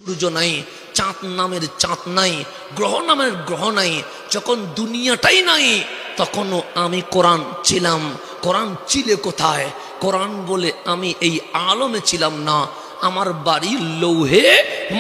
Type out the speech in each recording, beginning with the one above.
সূর্য নাই, চাঁদ নামের চাঁদ নাই, গ্রহ নামের গ্রহ নাই। যখন দুনিয়াটাই নাই তখনও আমি কোরআন ছিলাম। কোরআন ছিলে কোথায়? কোরআন বলে আমি এই আলমে ছিলাম না, আমার বাড়ি লৌহে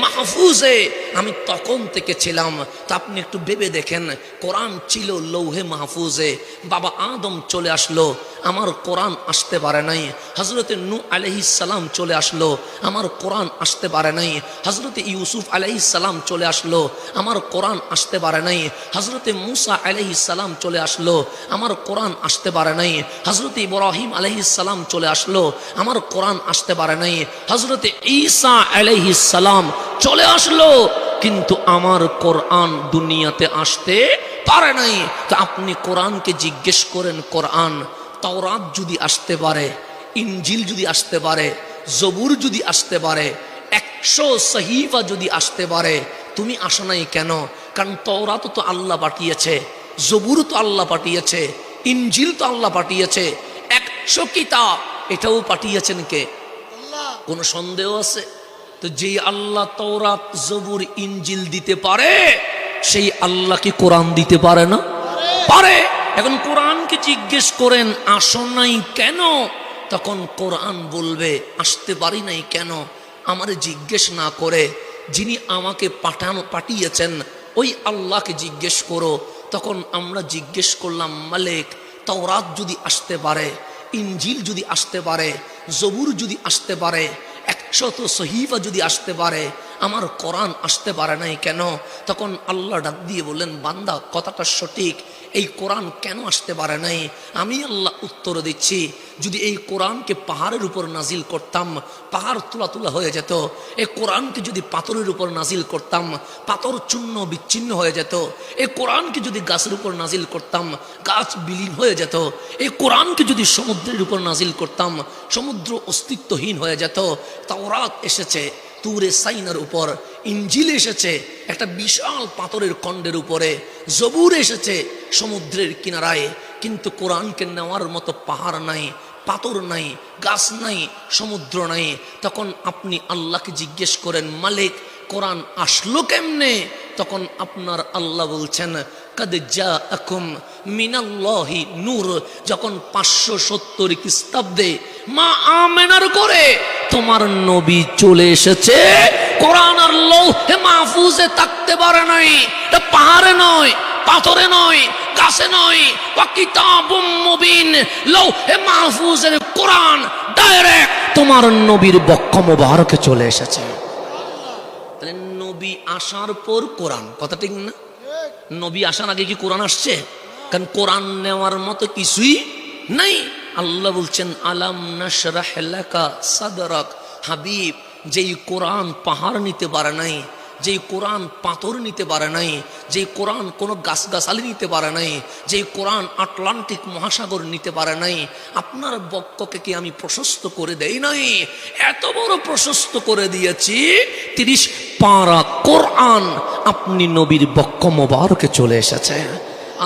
মাহফুজে আমি তখন থেকে ছিলাম। তা আপনি একটু ভেবে দেখেন, কোরআন ছিল লৌহে মাহফুজে, বাবা আদম চলে আসলো, আমার কোরআন আসতে পারে নাই। হযরতে নূহ আলাইহিস সালাম চলে আসলো, আমার কোরআন আসতে পারে নাই। হযরতে ইউসুফ আলাইহিস সালাম চলে আসলো, আমার কোরআন আসতে পারে নাই। হযরতে মূসা আলাইহিস সালাম চলে আসলো, আমার কোরআন আসতে পারে নাই। হযরতে ইব্রাহিম আলাইহিস সালাম চলে আসলো, আমার কোরআন আসতে পারে নাই। হযরতে ঈসা আলাইহিস সালাম চলে আসলো, কিন্তু আমার কোরআন দুনিয়াতে আসতে পারে নাই। তো আপনি কোরআনকে জিজ্ঞেস করেন, কোরআন তাওরাত যদি আসতে পারে, ইনজিল যদি আসতে পারে, জবুর যদি আসতে পারে, 100 সহিফা যদি আসতে পারে, তুমি আসো নাই কেন? কারণ তাওরাত তো আল্লাহ পাঠিয়েছে, জবুর তো আল্লাহ পাঠিয়েছে, ইনজিল তো আল্লাহ পাঠিয়েছে, 100 কিতাব এটাও পাঠিয়েছেন কে? কোনো সন্দেহ আছে? তো যেই আল্লাহ তাওরাত জবুর ইনজিল দিতে পারে, সেই আল্লাহ কি কোরআন দিতে পারে না? পারে। এখন কোরআনকে জিজ্ঞেস করেন আসো নাই কেন, তখন কোরআন বলবে আসতে পারি নাই কেন। আমারে জিজ্ঞেস না করে যিনি আমাকে পাঠিয়েছেন ওই আল্লাহকে জিজ্ঞেস করো। তখন আমরা জিজ্ঞেস করলাম, মালিক তাওরাত যদি আসতে পারে, ইনজিল যদি আসতে পারে, জবুর যদি আসতে পারে, 100 সহিফা যদি আসতে পারে, আমার কোরআন আসতে পারে নাই কেন? তখন আল্লাহ ডাক দিয়ে বললেন, বান্দা কথাটা সঠিক, এই কোরআন কেন আসতে পারে নাই আমি আল্লাহ উত্তর দিচ্ছি। যদি এই কোরআনকে পাহাড়ের উপর নাজিল করতাম, পাহাড় তুলা তুলা হয়ে যেত। এই কোরআনকে যদি পাথরের উপর নাজিল করতাম, পাথর চূর্ণ বিচ্ছিন্ন হয়ে যেত। এই কোরআনকে যদি গাছের উপর নাজিল করতাম, গাছ বিলীন হয়ে যেত। এই কোরআনকে যদি সমুদ্রের উপর নাজিল করতাম, সমুদ্র অস্তিত্বহীন হয়ে যেত। তাওরাত এসেছে তুরে সাইনার উপর, ইনজিল এসেছে একটা বিশাল পাথরের খণ্ডের উপরে, জবুর এসেছে সমুদ্রের কিনারায়, কিন্তু কোরআনকে নেওয়ার মতো পাহাড় নাই, পাথর নাই, গাছ নাই, সমুদ্র নাই। তখন আপনি আল্লাহকে জিজ্ঞেস করেন, মালিক কোরআন আসলো কেমনে? তখন আপনার আল্লাহ বলছেন, কাদ জাআকুম মিনাল্লাহি নূর। যখন 570 খ্রিস্টাব্দে মা আমেনার করে তোমার নবী চলে এসেছে, কোরআন আর লৌহে মাহফুজে থাকতে পারে নাই। এটা পাহাড়ে নয়, পাথরে নয়, গাছে নয়, ওয়া কিতাবুম মুবিন, লৌহে মাহফুজের কোরআন ডাইরেক্ট তোমার নবীর বক্ষ মোবারকে চলে এসেছে। তাহলে নবী আসার পর কোরআন, কথা ঠিক না? নবী আসার আগে কি কোরআন আসছে? কারণ কোরআন নেওয়ার মতো কিছুই নাই। আল্লাহ বলছেন, আলাম নাশরাহ লাকা সাদরাক। হাবিব, যেই কোরআন পাহাড় নিতে পারে নাই, যেই কোরআন পাথর নিতে পারে নাই, যেই কোরআন কোনো গাছগাছালি নিতে পারে নাই, যেই কোরআন আটলান্টিক মহাসাগর নিতে পারে নাই, আপনার বক্ষকে কি আমি প্রশস্ত করে দেই নাই? এত বড় প্রশস্ত করে দিয়েছি, 30 পারা কোরআন আপনি নবীর বক্ষ মোবারকে চলে এসেছে।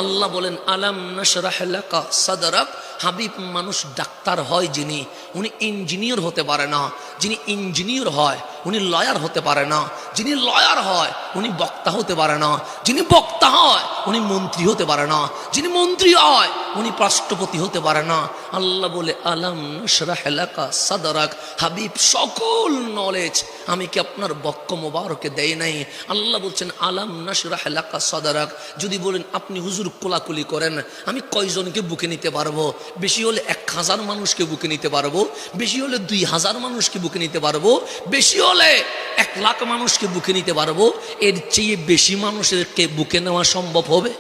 আল্লাহ বলেন, আলাম নাশরাহ লাকা সাদরাক। হাবিব, মানুষ ডাক্তার হয় যিনি, উনি ইঞ্জিনিয়ার হতে পারে না। যিনি ইঞ্জিনিয়ার হয় উনি লয়ার হতে পারে না। যিনি লয়ার হয় উনি বক্তা হতে পারে না। যিনি বক্তা হয় উনি মন্ত্রী হতে পারে না। যিনি মন্ত্রী হয় উনি রাষ্ট্রপতি হতে পারে না। আল্লাহ বলে, আলাম নাশরাহ লাকা সাদরাক। হাবিব, সকল নলেজ আমি কি আপনার বক্ষ মোবারকে দেই নাই? আল্লাহ বলছেন, আলাম নাশরাহ লাকা সাদরাক। যদি বলেন আপনি হুজুর কোলাকুলি করেন, আমি কয়জনকে বুকে নিতে পারবো? বেশি হলে 1000 মানুষকে বুকে নিতে পারবো, বেশি হলে 2000 মানুষকে বুকে নিতে পারবো, বেশি হলে 1 লাখ মানুষকে বুকে নিতে পারবো। এর চেয়ে বেশি মানুষকে বুকে নেওয়া সম্ভব হবে?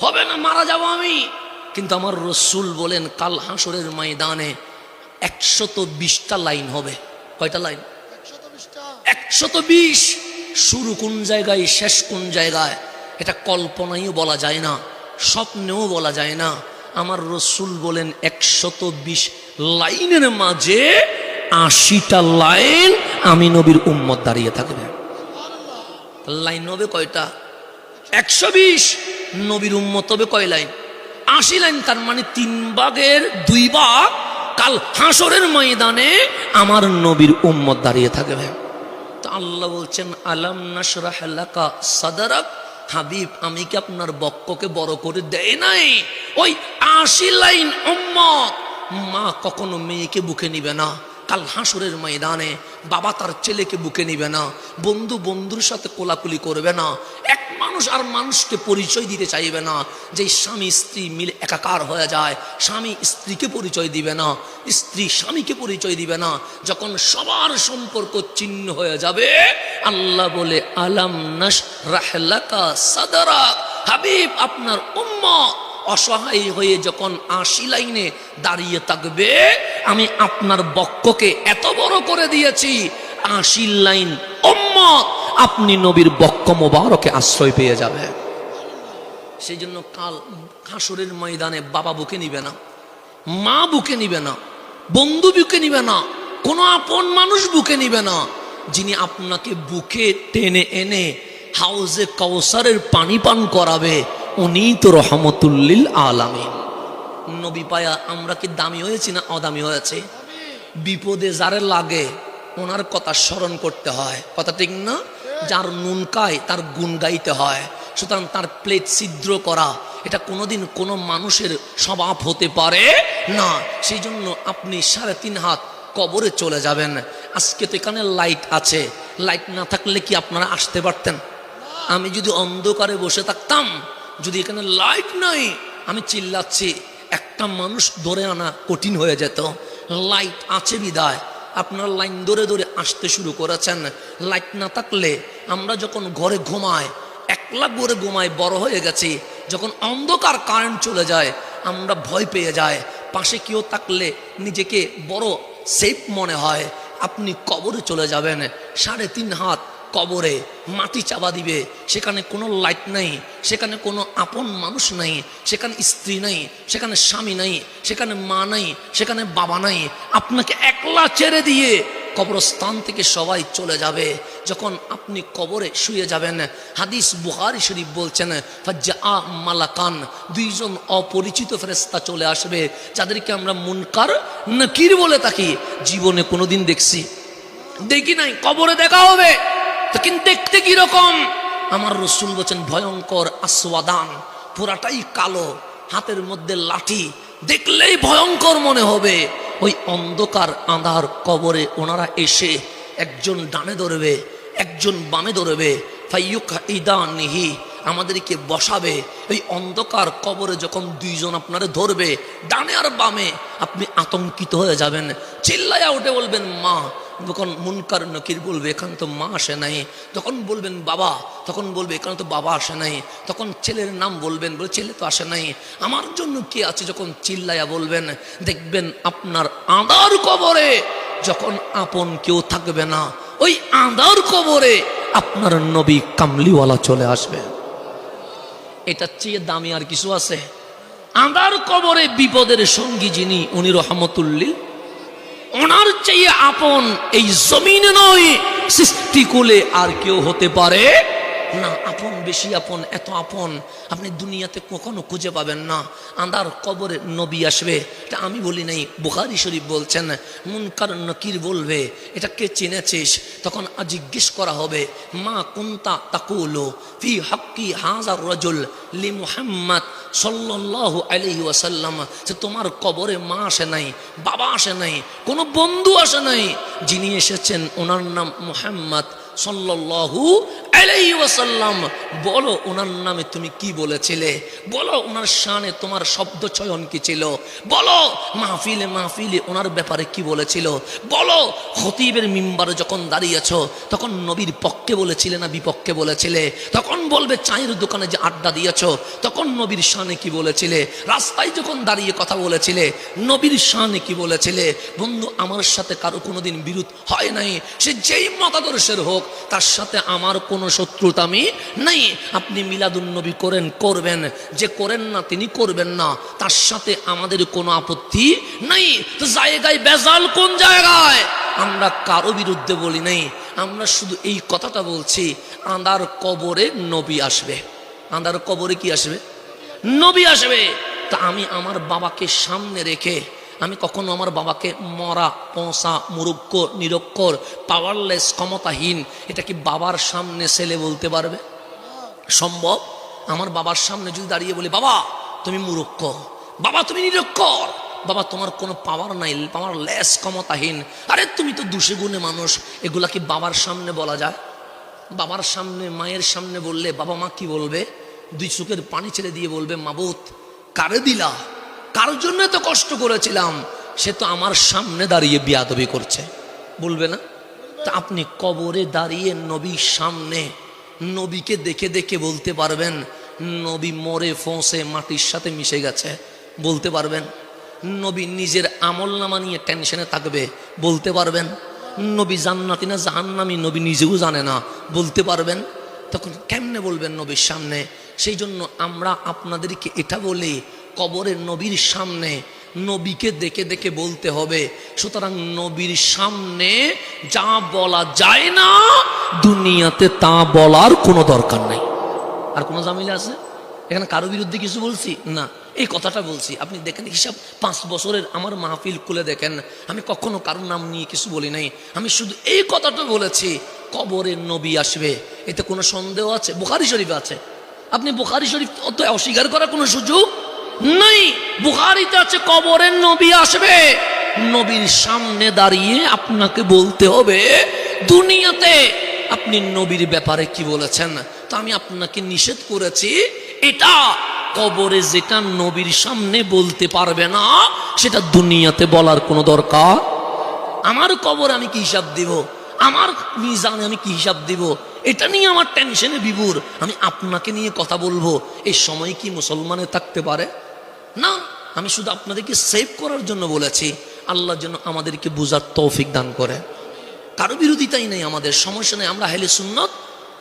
হবে না, মারা যাবো আমি। কিন্তু আমার রসুল বলেন, কাল হাসরের ময়দানে 120টা লাইন হবে। কয়টা লাইন? 120। শুরু কোন জায়গায়, শেষ কোন জায়গায়, এটা কল্পনায়ও বলা যায় না, স্বপ্নেও বলা যায় না। আমার রসুল বলেন, 120 লাইনের মাঝে 80টা লাইন আমি নবীর উম্মত দাঁড়িয়ে থাকবে। লাইন হবে কয়টা? 120। নবীর উম্মত হবে কয় লাইন? 80 লাইন। তার মানে 3 ভাগের 2 ভাগ কাল হাসরের ময়দানে আমার নবীর উম্মত দাঁড়িয়ে থাকবে। তো আল্লাহ বলছেন আলাম নাশরাহ লাকা সাদরাক, হাবিব আমি কি আপনার বক্ষকে বড় করে দেই নাই? ওই ৮০ লাইন উম্মত, মা কখনো মেয়েকে বুকে নিবে না, কাল হাসরের ময়দানে বাবা তার ছেলেকে বুকে নিবে না, বন্ধু বন্ধুর সাথে কোলাকুলি করবে না, এক মানুষ আর মানুষকে পরিচয় দিতে চাইবে না, যে স্বামী স্ত্রী মিলে একাকার হয়ে যায়, স্বামী স্ত্রীকে পরিচয় দিবে না, স্ত্রী স্বামীকে পরিচয় দিবে না। যখন সবার সম্পর্ক ছিন্ন হয়ে যাবে, আল্লাহ বলে আলাম নাশরাহ লাকা সাদরাক, হাবিব আপনার উম্মত অসহায় হয়ে যখন ৮০ লাইনে দাঁড়িয়ে থাকবে, আমি আপনার বক্ষকে এত বড় করে দিয়েছি, ৮০ লাইন উম্মত আপনি নবীর বক্ষ মোবারকে আশ্রয় পেয়ে যাবে। সেই জন্য কাল হাসরের ময়দানে বাবা বুকে নিবে না, মা বুকে নিবে না, বন্ধু বুকে নিবে না, কোনো আপন মানুষ বুকে নিবে না। যিনি আপনাকে বুকে টেনে এনে হাউজে কাউসারের পানি পান করাবে, উনি তো রহমতুল্লিল আলামিন। নবী পায়া আমরা কি দামি হয়েছি না অদামি হয়েছে? বিপদে যারে লাগে ওনার কথা স্মরণ করতে হয়, কথা ঠিক না? যার নুন খায় তার গুণ গাইতে হয়। সুতরাং তার প্লেট ছিদ্র করা এটা কোনোদিন কোনো মানুষের স্বভাব হতে পারে না। সেই জন্য আপনি ৩.৫ হাত কবরে চলে যাবেন। আজকে তো এখানে লাইট আছে, লাইট না থাকলে কি আপনারা আসতে পারতেন? আমি যদি অন্ধকারে বসে থাকতাম, যদি এখানে লাইট নাই, আমি চিল্লাচ্ছি, একটা মানুষ ধরে আনা কঠিন হয়ে যেত। লাইট আছে বিদায় আপনারা লাইন ধরে ধরে আসতে শুরু করেছেন। লাইট না থাকলে আমরা যখন ঘরে ঘুমাই, একলা ঘরে ঘুমাই, বড় হয়ে গেছি, যখন অন্ধকার কারেন্ট চলে যায় আমরা ভয় পেয়ে যাই। পাশে কেউ থাকলে নিজেকে বড় সেফ মনে হয়। আপনি কবরে চলে যাবেন, ৩.৫ হাত কবরে মাটি চাপা দিবে, সেখানে কোনো লাইট নাই, সেখানে কোনো আপন মানুষ নাই, সেখানে স্ত্রী নাই, সেখানে স্বামী নাই, সেখানে মা নাই, সেখানে বাবা নাই। আপনাকে একলা ছেড়ে দিয়ে কবরস্থান থেকে সবাই চলে যাবে। যখন আপনি কবরে শুয়ে যাবেন, হাদিস বুখারী শরীফ বলছেন ফাজ্জা মালাকান, ২ জন অপরিচিত ফেরেশতা চলে আসবে, যাদেরকে আমরা মুনকার নাকির বলে থাকি। জীবনে কোনোদিন দেখি নাই, কবরে দেখা হবে। কিন্তু দেখতে কিরকম? আমার রাসূল বলেন ভয়ঙ্কর, আসওয়াদান, পুরাটাই কালো, হাতের মধ্যে লাঠি, দেখলেই ভয়ঙ্কর মনে হবে। ওই অন্ধকার আঁধার কবরে ওনারা এসে একজন ডানে ধরবে, একজন বামে ধরবে, ফাইয়ুকইদানিহি, আমাদেরকে বসাবে। ওই অন্ধকার কবরে যখন ২ জন আপনারা ধরবে, ডানে আর বামে, আপনি আতঙ্কিত হয়ে যাবেন, চিল্লায়া উঠে বলবেন মা। যখন মুনকার নকির বলবে এখানে তো মা আসে নাই, তখন বলবেন বাবা, তখন বলবে এখানে তো বাবা আসে নাই, তখন ছেলের নাম বলবেন, বলে ছেলে তো আসে নাই, আমার জন্য কে আছে যখন চিল্লায়া বলবেন, দেখবেন আপনার আঁধার কবরে যখন আপন কেউ থাকবে না, ওই আঁধার কবরে আপনার নবী কামলিওয়ালা চলে আসবে। এটা চেয়ে দামি আর কিছু আছে? আঁধার কবরে বিপদের সঙ্গী যিনি, উনি রহমতুল্লিল, ওনার চেয়ে আপন এই জমিনে নয়, সৃষ্টিকুলে আর কেউ হতে পারে না। আপন, বেশি আপন, এত আপন আপনি দুনিয়াতে কখনো খুঁজে পাবেন না। আঁধার কবরে নবী আসবে, এটা আমি বলি নাই, বুখারী শরীফ বলছেন। মুনকার নকির বলবে এটা কে চিনেছিস? তখন জিজ্ঞেস করা হবে মা কুনতা তাকুলু ফি হাক্কি হাযার রাজুল লি মুহাম্মদ সাল্লাল্লাহু আলাইহি ওয়াসাল্লাম, যে তোমার কবরে মা আসে নাই, বাবা আসে নাই, কোনো বন্ধু আসে নাই, যিনি এসেছেন ওনার নাম মুহাম্মদ সাল্লাল্লাহু আলাইহি ওয়াসাল্লাম। বলো ওনার নামে তুমি কি বলেছিলে, বলো ওনার শানে তোমার শব্দ চয়ন কি ছিল, বলো মাহফিলে মাহফিলে ওনার ব্যাপারে কি বলেছিল, বলো খতিবের মিম্বারে যখন দাঁড়িয়েছো তখন নবীর পক্ষে বলেছিলে না বিপক্ষে বলেছিলে, তখন বলবে চায়ের দোকানে যে আড্ডা দিয়েছো তখন নবীর শানে কি বলেছিলে, রাস্তায় যখন দাঁড়িয়ে কথা বলেছিলে নবীর শানে কি বলেছিলে। বন্ধু, আমার সাথে কারো কোনোদিন বিরোধ হয় নাই, সে যেই মতাদর্শের হোক, তার সাথে আমার কোনো শত্রুতা আমি নাই। আপনি মিলাদুন নবী করেন, করবেন, যে করেন না তিনি করবেন না, তার সাথে আমাদের কোনো আপত্তি নাই। তো জায়গায় বেজাল কোন জায়গায়? আমরা কারো বিরুদ্ধে বলি নাই, আমরা শুধু এই কথাটা বলছি, আঁধার কবরে নবী আসবে। আঁধার কবরে কি আসবে? নবী আসবে। তা আমি আমার বাবাকে সামনে রেখে আমি কখনো আমার বাবাকে মরা, পচা, মুরুক্ষ, নিরক্ষর, পাওয়ারলেস, ক্ষমতাহীন, এটা কি বাবার সামনে ছেলে বলতে পারবে? সম্ভব? আমার বাবার সামনে যদি দাঁড়িয়ে বলি, বাবা তুমি মুরুক্ষ, বাবা তুমি নিরক্ষর, বাবা তোমার কোনো পাওয়ার নাই, পাওয়ারলেস, ক্ষমতাহীন, আরে তুমি তো দুষে গুণে মানুষ, এগুলা কি বাবার সামনে বলা যায়? বাবার সামনে, মায়ের সামনে বললে বাবা মা কি বলবে? দুই চোখের পানি ছেড়ে দিয়ে বলবে, মাবুত কারে দিলা, কার জন্য তো কষ্ট করেছিলাম, সে তো আমার সামনে দাঁড়িয়ে বিয়াদবি করছে, বলবে না? তা আপনি কবরে দাঁড়িয়ে নবীর সামনে নবীকে দেখে দেখে বলতে পারবেন নবী মরে ফোঁসে মাটির সাথে মিশে গেছে? বলতে পারবেন? নবী নিজের আমল নামা নিয়ে টেনশনে থাকবে? বলতে পারবেন? নবী জান্নাতি না জাহান্নামী নবী নিজেও জানে না? বলতে পারবেন? তখন কেমনে বলবেন নবীর সামনে? সেই জন্য আমরা আপনাদেরকে এটা বলি, কবরের নবীর সামনে নবীকে দেখে দেখে বলতে হবে। সুতরাং নবীর সামনে যা বলা যায় না দুনিয়াতে তা বলার কোনো দরকার নাই। আর কোনো ঝামেলা আছে এখানে? কারো বিরুদ্ধে কিছু বলছি না, এই কথাটা বলছি। আপনি দেখেন হিসাব 5 বছরের আমার মাহফিল খুলে দেখেন, আমি কখনো কারোর নাম নিয়ে কিছু বলি নাই, আমি শুধু এই কথাটা বলেছি, কবরের নবী আসবে, এতে কোনো সন্দেহ আছে? বুখারী শরীফে আছে, আপনি বুখারী শরীফ অত অস্বীকার করার কোনো সুযোগ নাই। বুখারীতে আছে কবরের নবী আসবে, নবীর সামনে দাঁড়িয়ে আপনাকে বলতে হবে দুনিয়াতে আপনি নবীর ব্যাপারে কি বলেছেন। তো আমি আপনাকে নিষেধ করেছি এটা, কবরে যেটা নবীর সামনে বলতে পারবে না সেটা দুনিয়াতে বলার কোনো দরকার। আমার কবর আমি কি হিসাব দিব, আমার মিজানে আমি কি হিসাব দিব, এটা নিয়ে আমার টেনশনে বিভোর, আমি আপনাকে নিয়ে কথা বলবো, এই সময় কি মুসলমানে থাকতে পারে? না, আমি শুধু আপনাদেরকে সেভ করার জন্য বলেছি। আল্লাহ যেন আমাদেরকে বুঝার তৌফিক দান করে। কারো বিরোধিতাই নেই আমাদের, সমস্যা নেই, আমরা আহলে সুন্নাত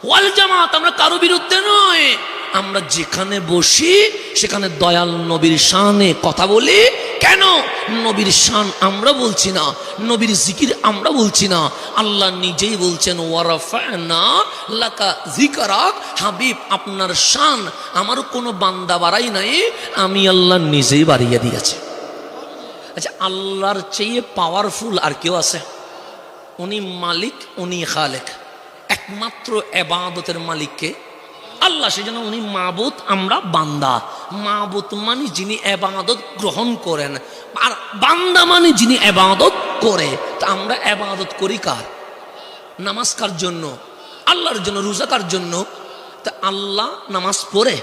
ওয়াল জামাত, আমরা কারো বিরুদ্ধে নয়। আমরা যেখানে বসি সেখানে দয়াল নবীর শানে কথা বলি। কেন? নবীর শান আমরা বলছি না, নবীর জিকির আমরা বলছি না, আল্লাহ নিজেই বলছেন ওয়ারাফানা লাকা যিকরাক, হাবিব আপনার শান আমার কোনো বান্দা বাড়াই নাই, আমি আল্লাহ নিজেই বাড়িয়ে দিয়েছি। আচ্ছা, আল্লাহর চেয়ে পাওয়ারফুল আর কেউ আছে? উনি মালিক, উনি খালেক, একমাত্র ইবাদতের মালিককে আল্লাহ, সেজন্য উনি মাবুদ, আমরা বান্দা। মাবুদ মানে যিনি ইবাদত গ্রহণ করেন, আর বান্দা মানে যিনি ইবাদত করে। তা আমরা ইবাদত করি কার? নামাজ কার জন্য? আল্লাহর জন্য। রোজা কার জন্য? তা আল্লাহ নামাজ পড়ে?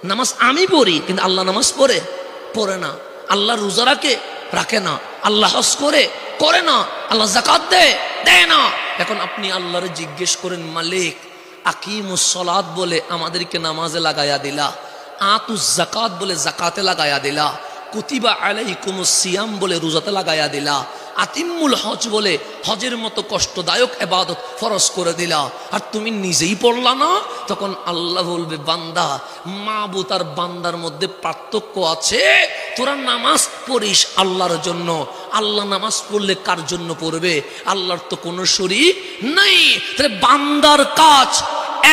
নামাজ আমি পড়ি, কিন্তু আল্লাহ নামাজ পড়ে না। আল্লাহ রোজা রাখে না। আল্লাহ হজ করে না। আল্লাহ যাকাত দেয় না। এখন আপনি আল্লাহরে জিজ্ঞেস করেন, মালিক আকিমুস সালাত বলে আমাদেরকে নামাজে লাগাইয়া দিলা, আতুজ যাকাত বলে যাকাতে লাগাইয়া দিলা, কুতিবা আলাইকুমুস সিয়াম বলে রোজাতে লাগাইয়া দিলা, আতিমুল হজ বলে হজের মতো কষ্টদায়ক ইবাদত ফরজ করে দিলা, আর তুমি নিজেই পড়লা না। তখন আল্লাহ বলবে, বান্দা, মাবুদ আর বান্দার মধ্যে পার্থক্য আছে। তোরা নামাজ পড়িস আল্লাহর জন্য, আল্লাহ নামাজ পড়লে কার জন্য পড়বে? আল্লাহর তো কোনো শরীক নাই। তাহলে বান্দার কাজ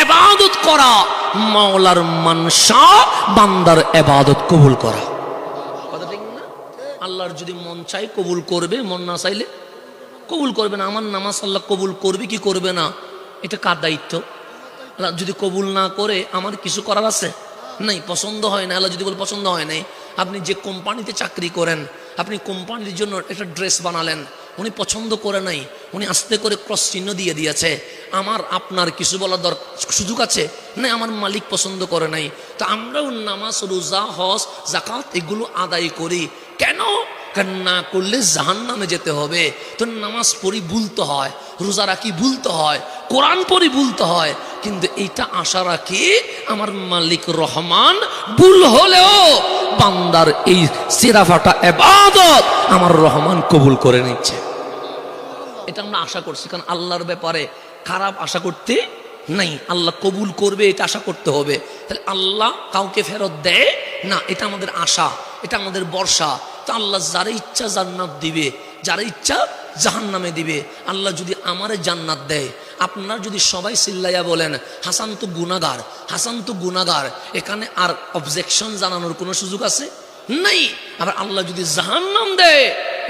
ইবাদত করা, মাওলার মানসা বান্দার ইবাদত কবুল করা। কথা ঠিক না? আল্লাহর যদি মন চাই কবুল করবে, মন না চাইলে কবুল করবে না। আমার নামাজ আল্লাহ কবুল করবে কি করবে না, এটা কার দায়িত্ব? যদি কবুল না করে আমার কিছু করার আছে? নাই। পছন্দ হয় না, আল্লাহ যদি বলে পছন্দ হয় নাই। আপনি যে কোম্পানিতে চাকরি করেন, আপনি কোম্পানির জন্য একটা ড্রেস বানালেন, উনি পছন্দ করে নাই, উনি আস্তে করে ক্রস চিহ্ন দিয়ে দিয়েছে, আমার আপনার কিছু বলার সুযোগ আছে? না, আমার মালিক পছন্দ করে নাই। তো আমরাও নামাজ, রোজা, হজ, যাকাত এগুলো আদায় করি কেন? কারণ না করলে জাহান্নামে যেতে হবে। তো নামাজ পড়ি ভুলতে হয়, রোজা রাখি ভুলতে হয়, কোরআন পড়ি ভুলতে হয়, কিন্তু এইটা আশা রাখি আমার মালিক রহমান ভুল হলেও বান্দার এই সিরাফাটা ইবাদত আমার রহমান কবুল করে নিচ্ছে। এটা আমরা আশা করছি, কারণ আল্লাহর ব্যাপারে খারাপ আশা করতে নাই। আল্লাহ কবুল করবে এটা আশা করতে হবে। তাহলে আল্লাহ কাউকে ফেরত দেয় না, এটা আমাদের আশা, এটা আমাদের ভরসা। তা আল্লাহ যারা ইচ্ছা জান্নাত দিবে, যারা ইচ্ছা জাহান্নামে দিবে। আল্লাহ যদি আমারে জান্নাত দেয়, আপনারা যদি সবাই চিল্লাইয়া বলেন হাসান তো গুনাহগার, হাসান তো গুনাহগার, এখানে আর অবজেকশন জানানোর কোনো সুযোগ আছে? নাই। আবার আল্লাহ যদি জাহান্নাম দেয়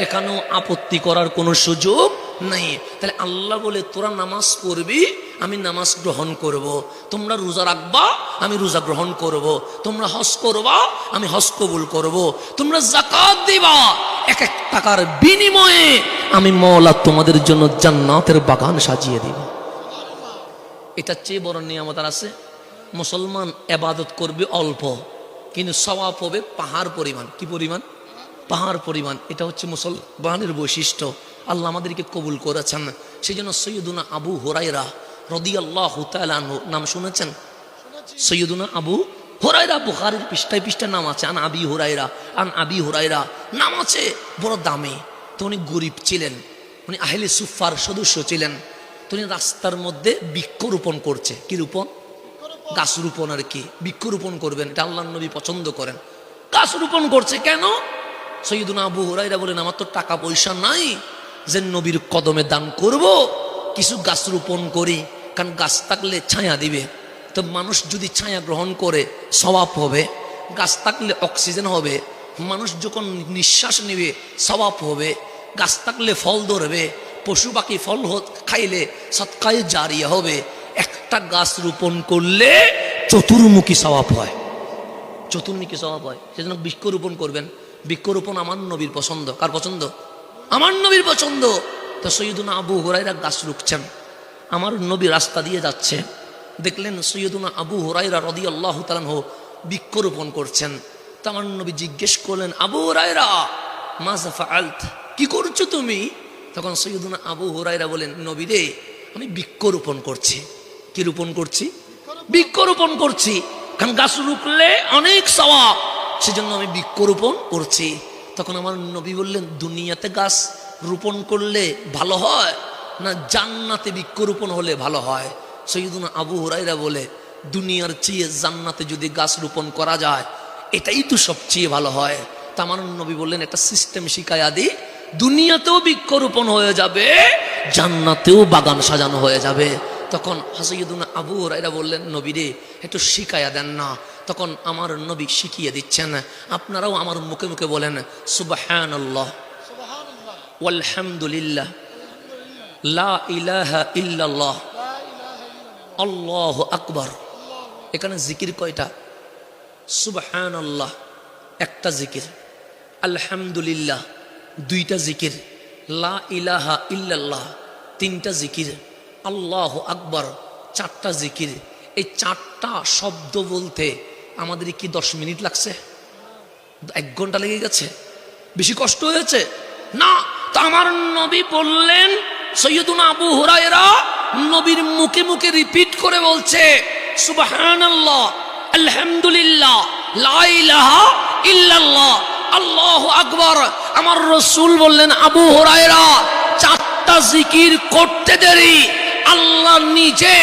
এখানেও আপত্তি করার কোনো সুযোগ নাই। তাহলে আল্লাহ বলে তোরা নামাজ পড়বি, আমি নামাজ গ্রহণ করব। তোমরা রোজা রাখবা, আমি রোজা গ্রহণ করব। তোমরা হজ করবা, আমি হজ কবুল করব। তোমরা যাকাত দিবা, এক এক টাকার বিনিময়ে আমি মওলা তোমাদের জন্য জান্নাতের বাগান সাজিয়ে দিব। এটা চেয়ে বড় নিয়ামত আর আছে? মুসলমান ইবাদত করবে অল্প, কিন্তু সওয়াব হবে পাহাড় পরিমাণ। কি পরিমাণ? পাহাড় পরিমাণ। এটা হচ্ছে মুসলমানের বৈশিষ্ট্য। আল্লাহ আমাদেরকে কবুল করেছেন। সেই জন্য সৈয়দুনা আবু হুরায়রা রাদিয়াল্লাহু তাআলা আনহু, নাম শুনেছেন? সৈয়দুনা আবু হুরায়রা, বুখারীর পৃষ্ঠায় পৃষ্ঠায় নাম আছে, আন আবি হুরায়রা, আন আবি হুরায়রা, নাম আছে, বড় দামি। তো উনি গরিব ছিলেন, উনি আহলে সুফার সদস্য ছিলেন। তো উনি রাস্তার মধ্যে বৃক্ষরোপণ করছে। কি রোপণ? গাছ রোপণ আর কি। বৃক্ষরোপণ করবেন, এটা আল্লাহর নবী পছন্দ করেন। গাছ রোপণ করছে কেন? সৈয়দুনা আবু হুরায়রা বলেন, আমার তো টাকা পয়সা নাই যে নবীর কদমে দান করব, কিছু গাছ রোপণ করি, কারণ গাছ থাকলে ছায়া দিবে। তো মানুষ যদি ছায়া গ্রহণ করে সওয়াব হবে, গাছ থাকলে অক্সিজেন হবে, মানুষ যখন নিঃশ্বাস নেবে সওয়াব হবে, গাছ থাকলে ফল ধরবে, পশু পাখি ফল খাইলে সদকায়ে জারিয়া হবে। একটা গাছ রোপণ করলে চতুর্মুখী সওয়াব হয়, চতুর্মুখী সওয়াব হয়। সেজন্য বৃক্ষরোপণ করবেন। বৃক্ষরোপণ আমার নবীর পছন্দ। কার পছন্দ? আমার নবীর পছন্দ। তো সৈয়দুনা আবু হুরায়রা গাছ রুখছেন, আমার নবী রাস্তা দিয়ে যাচ্ছে, দেখলেন সৈয়দুনা আবু হুরায়রা রাদিয়াল্লাহু তাআলা আনহু বৃক্ষরোপণ করছেন। তো আমার নবী জিজ্ঞেস করলেন, আবু হুরায়রা মাযা ফাআলত, কি করছো তুমি? তখন সৈয়দুনা আবু হুরায়রা বলেন, নবী রে, আমি বৃক্ষরোপণ করছি। কি রোপণ করছি? বৃক্ষরোপণ করছি, কারণ গাছ রুখলে অনেক সওয়াব, সেজন্য আমি বৃক্ষরোপণ করছি। তখন আমার নবী বললেন, দুনিয়াতে গাছ রোপণ করলে ভালো হয় না জান্নাতে বৃক্ষরোপণ হলে ভালো হয়? সৈয়দুনা আবু হুরায়রা বলে, দুনিয়ার চেয়ে জান্নাতে যদি গাছ রোপণ করা যায় এটাই তো সবচেয়ে ভালো হয়। তা আমার নবী বললেন, একটা সিস্টেম শিখায়া দি, দুনিয়াতেও বৃক্ষরোপণ হয়ে যাবে, জান্নাতেও বাগান সাজানো হয়ে যাবে। তখন সৈয়দুনা আবু হুরায়রা বললেন, নবী রে, একটু শিখায়া দেন না। তখন আমার নবী শিখিয়ে দিচ্ছেন। আপনারাও আমার মুখে মুখে বলেন, সুবহানাল্লাহ ওয়ালহামদুলিল্লাহ লা ইলাহা ইল্লাল্লাহ আল্লাহু আকবার। এখানে জিকির কয়টা? সুবহানাল্লাহ একটা জিকির, আলহামদুলিল্লাহ দুইটা জিকির, লা ইলাহা ইল্লাল্লাহ তিনটা জিকির, আল্লাহু আকবার চারটা জিকির। এই চারটা শব্দ বলতে আমাদের কি 10 মিনিট লাগছে? 1 ঘন্টা লেগে গেছে? বেশি কষ্ট হয়েছে না? তো আমার নবী বললেন, সৈয়দুনা আবু হুরায়রা নবীর মুখে মুখে রিপিট করে বলছে, সুবহানাল্লাহ আলহামদুলিল্লাহ লা ইলাহা ইল্লাল্লাহ আল্লাহু আকবার। আমার রাসূল বললেন, আবু হুরায়রা, চারটা জিকির করতে দেরি আল্লাহ নিজে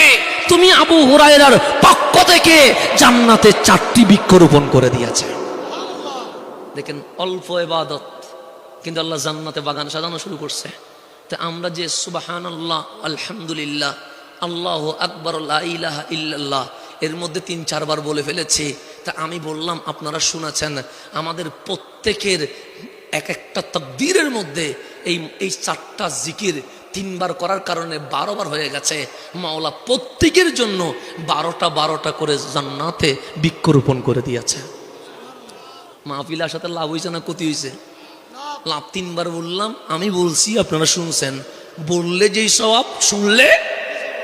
তুমি আবু হুরায়রার পক্ষ থেকে জান্নাতে 4টি বৃক্ষরোপণ করে দিয়েছে। দেখেন, অল্প ইবাদত কিন্তু আল্লাহ জান্নাতে বাগান সাজানো শুরু করছে। তো আমরা যে সুবহানাল্লাহ আলহামদুলিল্লাহ আল্লাহু আকবার লা ইলাহা ইল্লাল্লাহ এর মধ্যে 3-4 বার বলে ফেলেছি। তা আমি বললাম, আপনারা শুনেছেন, আমাদের প্রত্যেকের এক একটা তাকদীরের মধ্যে এই 4টা জিকির 3 বার করার কারণে 12 বার হয়ে গেছে। মাওলা প্রত্যেকের জন্য 12টা করে জান্নাতে বৃক্ষরোপণ করে দিয়েছে। মাহফিলের সাথে লাভ হয়েছে না ক্ষতি হয়েছে? লাভ। 3 বার বললাম, আমি বলছি, আপনারা শুনছেন। বললে যেই সওয়াব, শুনলে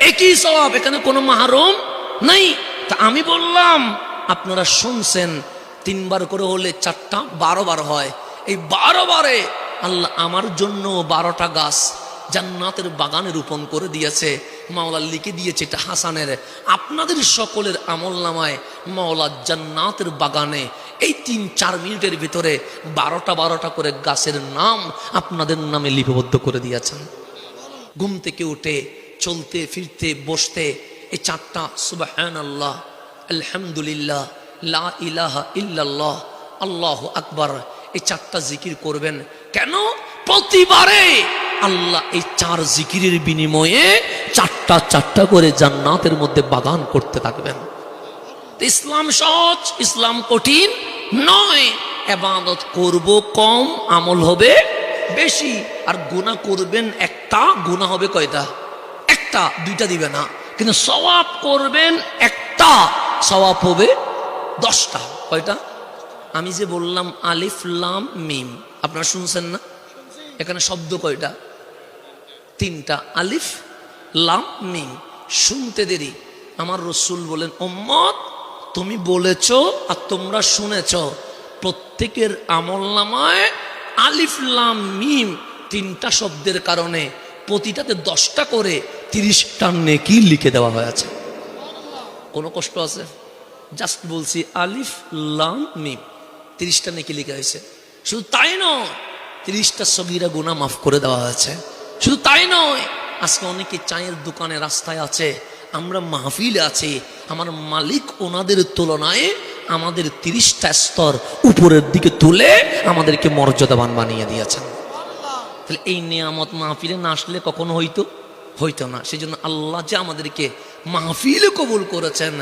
একই সওয়াব, এখানে কোনো মাহরুম নাই। তা আমি বললাম, আপনারা শুনছেন, 3 বার করে হলে 4টা 12 বার হয়। এই 12 বারে আল্লাহ আমার জন্য 12টা গাছ জান্নাতের বাগানে রোপণ করে দিয়েছে। মাওলা লিখে দিয়েছে এটা হাসানের। আপনাদের সকলের আমল নামায় মাওলা জান্নাতের বাগানে এই 3-4 মিনিটের ভিতরে 12টা করে গাছের নাম আপনাদের নামে লিপিবদ্ধ করে দিয়েছেন। ঘুম থেকে উঠে চলতে ফিরতে বসতে এই 4টা সুবহানাল্লাহ আলহামদুলিল্লাহ লা ইলাহা ইল্লাল্লাহ আল্লাহু আকবার, এই 4টা জিকির করবেন। কেন? প্রতিবারে আল্লাহ এই 4 জিকিরের বিনিময়ে 4টা করে জান্নাতের মধ্যে বাগান করতে থাকবেন। ইসলাম সহজ, ইসলাম কঠিন নয়। ইবাদত করব কম, আমল হবে বেশি। আর গুনাহ করবেন একটা, গুনাহ হবে কয়টা? একটা, দুইটা দিবে না। কিন্তু সওয়াব করবেন একটা, সওয়াব হবে 10টা। কয়টা? আমি যে বললাম আলিফ লাম মিম, আপনারা শুনছেন না? এখানে শব্দ কয়টা? 3টা, আলিফ লাম মিম। শুনতে দেরি। আমার রসুল বলেন, উম্মত তুমি বলেছ আর তোমরা শুনেছ, প্রত্যেকের আমলনামায় আলিফ লাম মিম 3টা শব্দের কারণে প্রতিটাতে 10টা করে 30টা নেকি লিখে দেওয়া হয়েছে। কোনো কষ্ট আছে? জাস্ট বলছি আলিফ লাম মিম, 30টা নেকি লিখে হয়েছে। শুধু তাই নয়, 30টা সগীরা গুনাহ মাফ করে দেওয়া হয়েছে। শুধু তাই নয়, আজকে অনেকে চায়ের দোকানে রাস্তায় আছে, আমরা মাহফিলে আছি, আমার মালিক ওনাদের তুলনায় আমাদের 30টা স্তর উপরের দিকে তুলে আমাদেরকে মর্যাদাবান বানিয়ে দিয়েছেন। তাহলে এই নিয়ামত মাহফিলে না আসলে কখনো হইতো না। সেই জন্য আল্লাহ যে আমাদেরকে মাহফিলে কবুল করেছেন,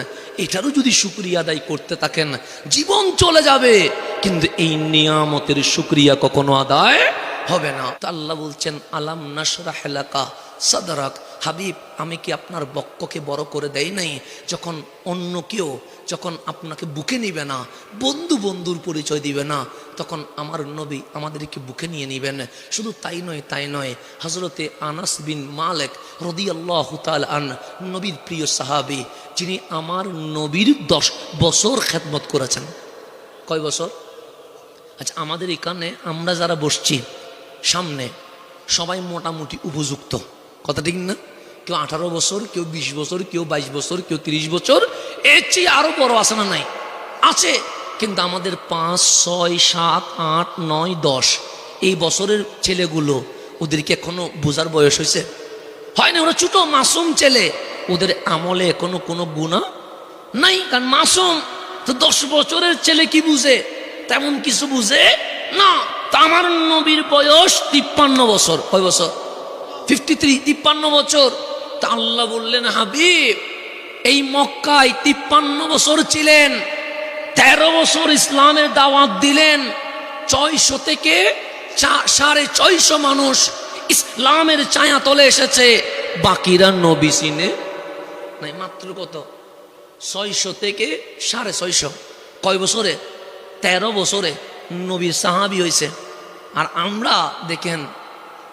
এটারও যদি শুকরিয়া আদায় করতে থাকেন জীবন চলে যাবে, কিন্তু এই নিয়ামতের শুকরিয়া কখনো আদায় হবে না। তো আল্লাহ বলছেন, আলাম নাশরাহ লাকা সাদরাক, হাবিব আমি কি আপনার বক্ষকে বড় করে দেই নাই? যখন অন্য কেউ যখন আপনাকে বুকে নিবে না, বন্ধু বন্ধুর পরিচয় দিবে না, তখন আমার নবী আমাদেরকে বুকে নিয়ে নিবেন। শুধু তাই নয়, হযরতে আনাস বিন মালিক রাদিয়াল্লাহু তাআলা আনহু, নবীর প্রিয় সাহাবী, যিনি আমার নবীর 10 বছর খেদমত করেছেন। কয় বছর? আচ্ছা, আমাদের এখানে আমরা যারা বসছি সামনে সবাই মোটামুটি উপযুক্ত, কথা ঠিক না? কেউ 18 বছর, কেউ 20 বছর, কেউ 22 বছর, কেউ 30 বছর, এর চেয়ে আরো বড় আছে না? নাই, আছে। কিন্তু আমাদের 5, 6, 7, 8, 9, 10 এই বছরের ছেলেগুলো, ওদেরকে এখনো বোঝার বয়স হয়েছে? হয় না। ওরা ছোট মাসুম ছেলে, ওদের আমলে এখনো কোনো গুনাহ নাই, কারণ মাসুম। তো 10 বছরের ছেলে কি বুঝে? তেমন কিছু বুঝে না। তা আমার নবীর বয়স 53 বছর। কয় বছর? 53, 53 বছর। তা আল্লাহ বললেন, হাবিব এই মক্কায় 53 বছর ছিলেন, 13 বছর ইসলামের দাওয়াত দিলেন, 600 থেকে 650 মানুষ ইসলামের ছায়া তলে এসেছে, বাকিরা নবী চিনে নাই। মাত্র কত? 600 থেকে 650। কয় বছরে? 13 বছরে নবীর সাহাবী হয়েছে। আর আমরা দেখেন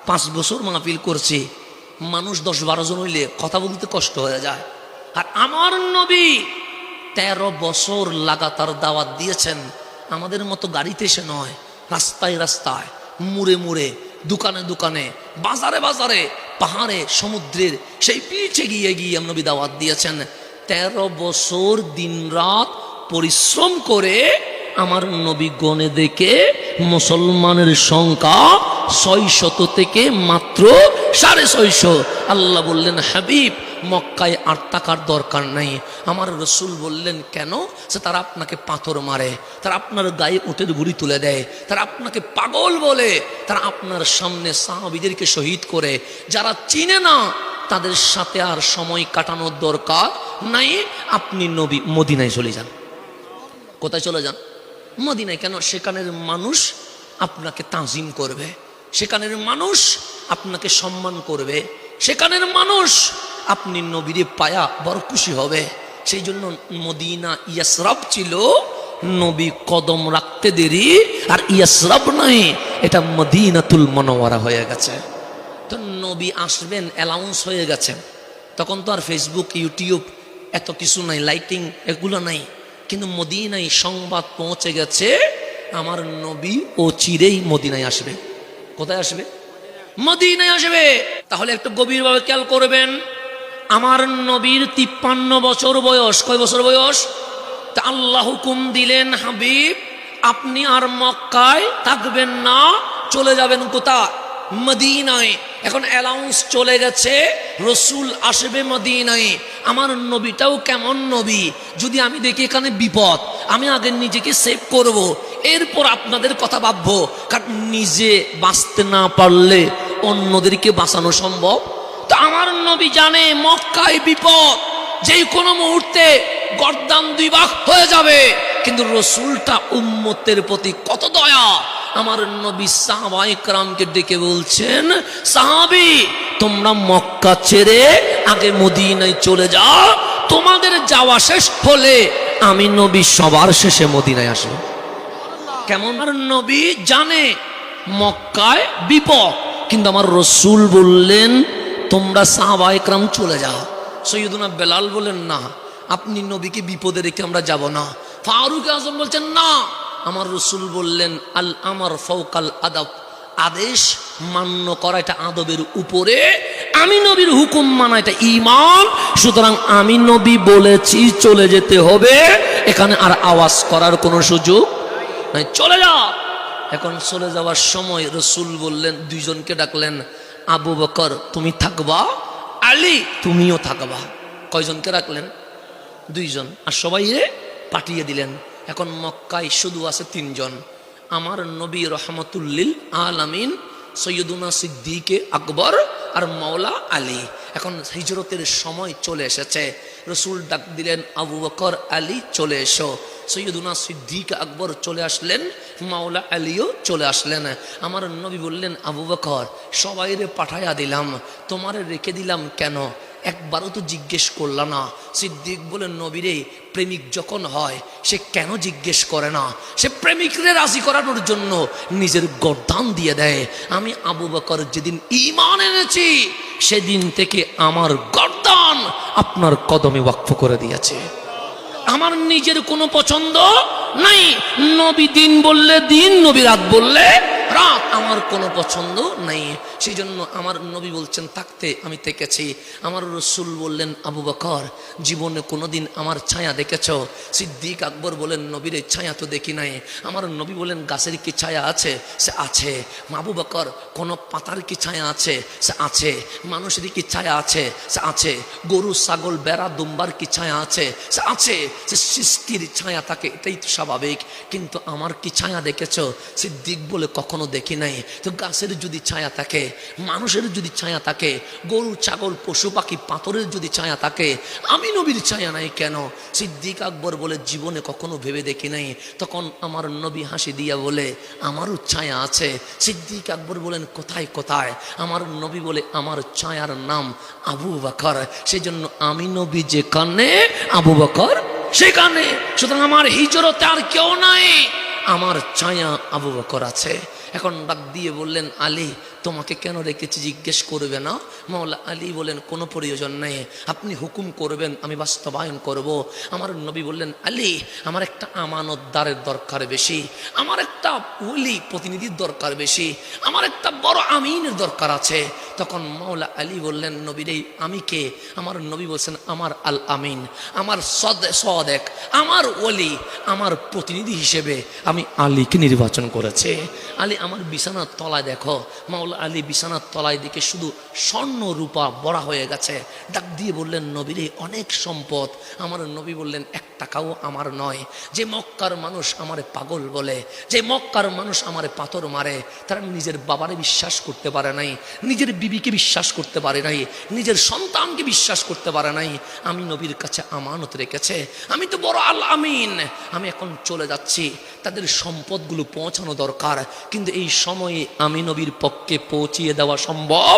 5 বছর মাহফিল করছি, মানুষ 10-12 জন হইলে কথা বলতে কষ্ট হয়ে যায়। আর আমার নবী 13 বছর লাগাতার দাওয়াত দিয়েছেন। আমাদের মতো গাড়িতে এসে নয়, রাস্তায় রাস্তায়, মুড়ে মুড়ে, দোকানে দোকানে, বাজারে বাজারে, পাহাড়ে, সমুদ্রের সেই পিছে গিয়ে গিয়ে নবী দাওয়াত দিয়েছেন। 13 বছর দিন রাত পরিশ্রম করে আমার নবী গণে দেখে মুসলমানের সংখ্যা 600 থেকে মাত্র 650। আল্লাহ বললেন, হাবিব মক্কায় আর টাকার দরকার নাই। আমার রসুল বললেন, কেন? সে তারা আপনাকে পাথর মারে, তারা আপনার গায়ে উটের বুড়ি তুলে দেয়, তারা আপনাকে পাগল বলে, তারা আপনার সামনে সাহাবীদেরকে শহীদ করে। যারা চিনে না তাদের সাথে আর সময় কাটানোর দরকার নাই। আপনি নবী মদিনায় চলে যান। কোথায় চলে যান? মদিনায়। কেন? সেখানের মানুষ আপনাকে তাজিম করবে, সেখানের মানুষ আপনাকে সম্মান করবে, সেখানের মানুষ আপনি নবীরে পায়া বড় খুশি হবে। সেই জন্য মদিনা ইয়াসরাব ছিল, নবী কদম রাখতে দেরি, আর ইয়াসরাব নাই, এটা মদিনাতুল মুনাওয়ারা হয়ে গেছে। তো নবী আসবেন অ্যালাউন্স হয়ে গেছে। তখন তো আর ফেসবুক, ইউটিউব এত কিছু নাই, লাইটিং এগুলো নাই, কিন্তু মদিনায় সংবাদ পৌঁছে গেছে আমার নবী ও চিরেই মদিনায় আসবে। কোথায় আসবে? মদিনায় আসবে। তাহলে একটু গভীরভাবে খেয়াল করবেন, আমার নবীর 53 বছর বয়স। কয় বছর বয়স? তা আল্লাহ হুকুম দিলেন, হাবিব আপনি আর মক্কায় থাকবেন না, চলে যাবেন কোথায়? মদিনায়। এখন অ্যালাউন্স চলে গেছে, রসুল আসবে মদিনায়। আমার নবীটাও কেমন নবী, যদি আমি দেখি এখানে বিপদ, আমি আগে নিজেকে সেভ করব, এরপর আপনাদের কথা ভাববো। কারণ নিজে বাঁচতে না পারলে অন্যদেরকে বাঁচানো সম্ভব। তো আমার নবী জানে মক্কায় বিপদ, যে কোনো মুহূর্তে গর্দান 2 ভাগ হয়ে যাবে, কিন্তু রসুলটা উম্মতের প্রতি কত দয়া। আমার নবী সাহাবায়ে কেরামকে ডেকে বলছেন, সাহাবী তোমরা মক্কা ছেড়ে আগে মদিনায় চলে যাও, তোমাদের যাওয়া শেষ হলে আমি নবী সবার শেষে মদিনায় আসব। কেমন? আর নবী জানে মক্কায় বিপদ, কিন্তু আমার রসুল বললেন তোমরা সাহাবায়ে কেরাম চলে যাও। সৈয়দুনা বেলাল বলেন না, আপনি নবীকে বিপদে রেখে আমরা যাব না। ফারুক আজম বলছেন না, আমার রসুল বললেন আল আমার ফাওকাল আদাব, আদেশ মান্য করা এটা আদবের উপরে, আমি নবীর হুকুম মানা এটা ঈমান। সুতরাং আমি নবী বলেছি চলে যেতে হবে, এখানে আর আওয়াজ করার কোনো সুযোগ নাই, চলে যাও। এখন চলে যাওয়ার সময় রসুল বললেন, দুইজনকে ডাকলেন, আবু বকর তুমি থাকবা, আলী তুমিও থাকবা। কয়জনকে রাখলেন? দুইজন, আর সবাই পাঠিয়ে দিলেন। এখন মক্কায় শুধু আছে তিনজন, আমার নবী রহমতুল্লিল আলামিন সৈয়দুনা সিদ্দিকে আকবর আর মাওলা আলী। এখন হিজরতের সময় চলে এসেছে, রসুল ডাক দিলেন, আবু বকর আলী চলে এসো। সৈয়দুনা সিদ্দিক আকবর চলে আসলেন, মাওলা আলীও চলে আসলেন। আমার নবী বললেন, আবু বকর সবাইরে পাঠাইয়া দিলাম, তোমারে রেখে দিলাম কেন? একবারও তো জিজ্ঞেস করলা না। সিদ্দিক বলেন, নবীরে প্রেমিক যখন হয় সে কেন জিজ্ঞেস করে না? সে প্রেমিকরে রাজি করানোর জন্য নিজের গর্দান দিয়ে দেয়। আমি আবু বকর যেদিন ঈমান এনেছি সেদিন থেকে আমার গর্দান আপনার কদমে ওয়াকফ করে দিয়েছে। আমার নিজের কোনো পছন্দ নাই, নবী দিন বললে দিন, নবী রাত বললে রাত, আমার কোনো পছন্দ নাই। সেই জন্য আমার নবী বলছেন থাকতে আমি থেকেছি। আমার রসুল বললেন, আবু বকর জীবনে কোনোদিন আমার ছায়া দেখেছ? সিদ্দিক আকবর বলেন, নবীর ছায়া তো দেখি নাই। আমার নবী বলেন, গাছের কি ছায়া আছে? সে আছে। আবু বকর কোনো পাতার কি ছায়া আছে? সে আছে। মানুষের কি ছায়া আছে? সে আছে। গরু ছাগল বেড়া দুম্বার কি ছায়া আছে? সে আছে। সে সৃষ্টির ছায়া থাকে, এটাই তো স্বাভাবিক। কিন্তু আমার কি ছায়া দেখেছ? সিদ্দিক বলে, কখনো দেখি নাই। তো গাছের যদি ছায়া থাকে, মানুষের যদি ছায়া থাকে, গরু ছাগল পশু পাখি পাথরের যদি ছায়া থাকে, আমি নবীর ছায়া নাই কেন? সিদ্দিক আকবর বলে, জীবনে কখনো ভেবে দেখি নাই। তখন আমার নবী হাসি দিয়া বলে, আমারও ছায়া আছে। সিদ্দিক আকবর বলেন, কোথায় কোথায়? আমার নবী বলে, আমার ছায়ার নাম আবু বকর। সেই জন্য আমি নবী যেখানে, আবু বকর সেখানে। সুতরাং আমার হিজরতে আর কেউ নাই, আমার ছায়া আবু বকর আছে। এখন ডাক দিয়ে বললেন, আলী তোমাকে কেন রেখেছি জিজ্ঞেস করবে না? মাওলা আলী বলেন, কোনো প্রয়োজন নেই, আপনি হুকুম করবেন আমি বাস্তবায়ন করব। আমার নবী বললেন, আলী আমার একটা আমানতদারের দরকার বেশি, আমার একটা ওলি প্রতিনিধির দরকার বেশি, আমার একটা বড় আমিনের দরকার আছে। তখন মাওলা আলী বললেন, নবীরে আমি কে? আমার নবী বলছেন, আমার আল আমিন, আমার সদেক, আমার ওলি, আমার প্রতিনিধি হিসেবে আমি আলীকে নির্বাচন করেছি। আলী আমার বিছানার তলায় দেখো। মাওলা আলী বিছানার তলায় দিকে শুধু স্বর্ণ রূপা বড়া হয়ে গেছে। ডাক দিয়ে বললেন, নবীরে অনেক সম্পদ। আমার নবী বললেন, এক টাকাও আমার নয়। যে মক্কার মানুষ আমারে পাগল বলে, যে মক্কার মানুষ আমারে পাথর মারে, তারা নিজের বাবারে বিশ্বাস করতে পারে নাই, নিজের বিবিকে বিশ্বাস করতে পারে নাই, নিজের সন্তানকে বিশ্বাস করতে পারে নাই। আমি নবীর কাছে আমানত রেখেছে, আমি তো বড় আল আমিন। আমি এখন চলে যাচ্ছি, তাদের সম্পদগুলো পৌঁছানো দরকার, কিন্তু এই সময়ে আমি নবীর পক্ষে পৌঁছিয়ে দেওয়া সম্ভব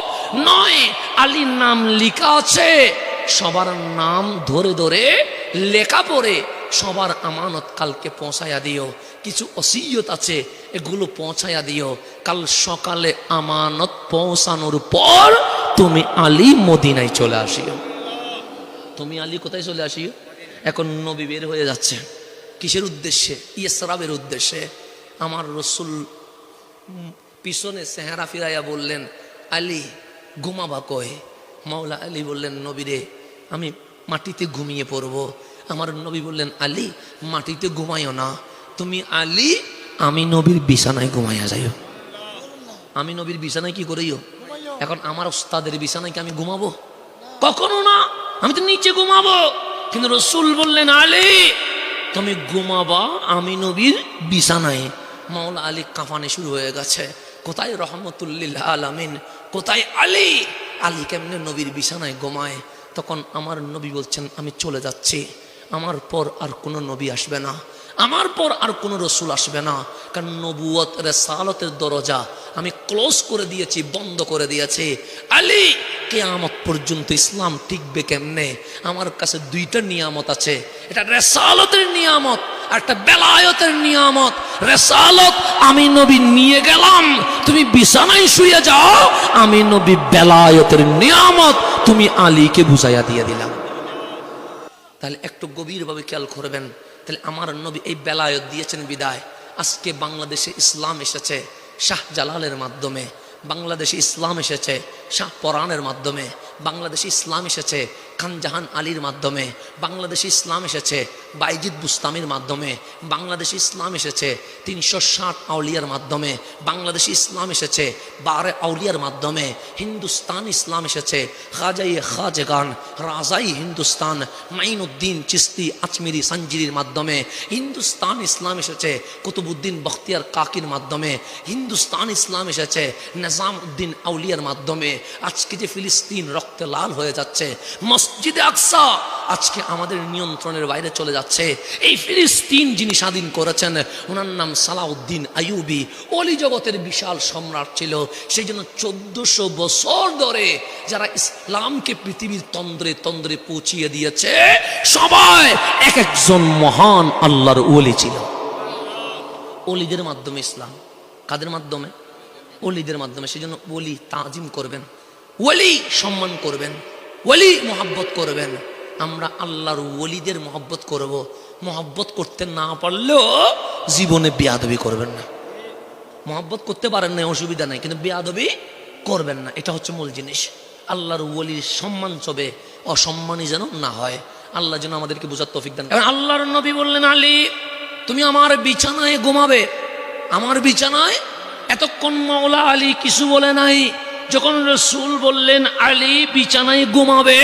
নয়। আলীর নাম লেখা আছে, সবার নাম ধরে ধরে লেখা পড়ে সবার আমানত কালকে পৌঁছায়া দিও। কিছু ওসিয়ত আছে, এগুলো পৌঁছায়া দিও। কাল সকালে আমানত পৌঁছানোর পর তুমি আলী মদিনায় চলে আসিও। তুমি আলী কোথায় চলে আসিও? এখন নবী বের হয়ে যাচ্ছে, কিসের উদ্দেশ্যে? ইসরাবের উদ্দেশ্যে। আমার রসুল পিছনে চেহারা ফিরাইয়া বললেন, আলী ঘুমাবা কয়? মাওলা আলী বললেন, নবীরে আমি মাটিতে ঘুমিয়ে পড়ব। আমার নবী বললেন, আলী মাটিতে ঘুমাইও না, তুমি আলী আমি নবীর বিছানায় ঘুমাইয়া যাইও। আমি নবীর বিছানায় কি করিও? এখন আমার ওস্তাদের বিছানায় কি আমি ঘুমাবো? কখনো না, আমি তো নিচে ঘুমাবো। কিন্তু রসুল বললেন, আলী তুমি ঘুমাবা আমি নবীর বিছানায়। মাওলা আলী কাঁপানে শুরু হয়ে গেছে, কোথায় রহমতুল্লিল আলামিন, কোথায় আলী? আলী কেমনে নবীর বিছানায় ঘুমায়? তখন আমার নবী বলছেন, আমি চলে যাচ্ছি, আমার পর আর কোনো নবী আসবে না, আমার পর আর কোনো রসুল আসবে না, কারণ নবুয়ত রিসালাতের দরজা আমি ক্লোজ করে দিয়েছি, বন্ধ করে দিয়েছি। আলী কিয়ামত পর্যন্ত ইসলাম টিকবে কেমনে? আমার কাছে দুইটা নিয়ামত আছে, এটা রিসালাতের নিয়ামত আর একটা বেলায়েতের নিয়ামত। রিসালাত আমি নবী নিয়ে গেলাম, তুমি বিছানায় শুয়ে যাও, আমি নবী বেলায়েতের নিয়ামত তুমি আলীকে বুঝাইয়া দিয়ে দিলাম। তাহলে একটু গভীরভাবে খেয়াল করবেন, তাহলে আমার নবী এই বেলায়েত দিয়েছেন বিদায় আজকে বাংলাদেশে ইসলাম এসেছে শাহ জালালের মাধ্যমে, বাংলাদেশে ইসলাম এসেছে শাহ পরানের মাধ্যমে, বাংলাদেশে ইসলাম এসেছে খানজাহান আলীর মাধ্যমে, বাংলাদেশে ইসলাম এসেছে বাইজিদ বুস্তামির মাধ্যমে, বাংলাদেশে ইসলাম এসেছে 360 আউলিয়ার মাধ্যমে, বাংলাদেশে ইসলাম এসেছে 12 আউলিয়ার মাধ্যমে, হিন্দুস্তান ইসলাম এসেছে খাজাই খাজগান রাজাই হিন্দুস্তান মাইনুদ্দিন চিস্তি আজমিরি সঞ্জিরির মাধ্যমে, হিন্দুস্তান ইসলাম এসেছে কুতুবুদ্দিন বখতিয়ার কাকির মাধ্যমে, হিন্দুস্তান ইসলাম এসেছে নিজামউদ্দিন আউলিয়ার মাধ্যমে। আজকে যে ফিলিস্তিন রক্তে লাল হয়ে যাচ্ছে, মসজিদে আকসা আজকে আমাদের নিয়ন্ত্রণের বাইরে চলে যাচ্ছে, এই ফিলিস্তিন যিনি স্বাধীন করেছেন ওনার নাম সালাউদ্দিন আইয়ুবী, ওলি জগতের বিশাল সম্রাট ছিল। সেই জন্য 1400 বছর ধরে যারা ইসলামকে পৃথিবীর তন্দ্রে তন্দ্রে পৌঁছিয়ে দিয়েছে সবাই এক একজন মহান আল্লাহর ওলি ছিল। ওলিদের মাধ্যমে ইসলাম, কাদের মাধ্যমে? ওলিদের মাধ্যমে। সেই জন্য ওলি তাজিম করবেন, ওলি সম্মান করবেন, ওলি মোহাব্বত করবেন। আমরা আল্লাহর ওলিদের মোহাব্বত করব, মোহাব্বত করতে না পারলেও জীবনে বেয়াদবি করবেন না। মোহাব্বত করতে পারেন না অসুবিধা নাই, কিন্তু বেয়াদবি করবেন না, এটা হচ্ছে মূল জিনিস। আল্লাহর ওলির সম্মান চবে, অসম্মানই যেন না হয়। আল্লাহ যেন আমাদেরকে বোঝার তৌফিক দেন। আল্লাহর নবী বললেন, আলী তুমি আমার বিছানায় ঘুমাবে, আমার বিছানায়। এতক্ষণ মাওলা আলী কিছু বলে নাই। যখন রাসূল বললেন আলী বিছানায় ঘুমাবে,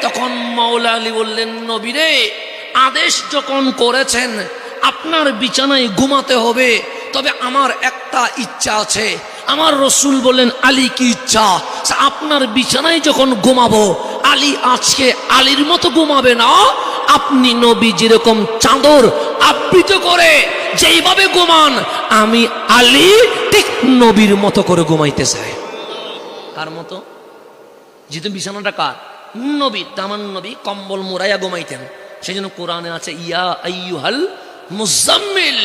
তখন মাওলা আলী বললেন, নবী রে, আদেশ যখন করেছেন আপনার বিছানায় ঘুমাতে হবে, তবে আমার একটা ইচ্ছা আছে। আমার রাসূল বললেন, আলী কি ইচ্ছা? আপনার বিছানায় যখন ঘুমাবো, আলী আজকে আলীর মতো ঘুমাবে না, আপনি নবী যেরকম চাদর আবৃত করে যেইভাবে ঘুমান, আমি আলী ঠিক নবীর মতো করে ঘুমাইতে চাই। কার মতো? যেহেতু বিছানাটা কার? নবী। তামান নবী কম্বল মোড়াইয়া ঘুমাইতেন। সেই জন্য কোরআনে আছে ইয়া আইয়ুহাল মুজাম্মিল,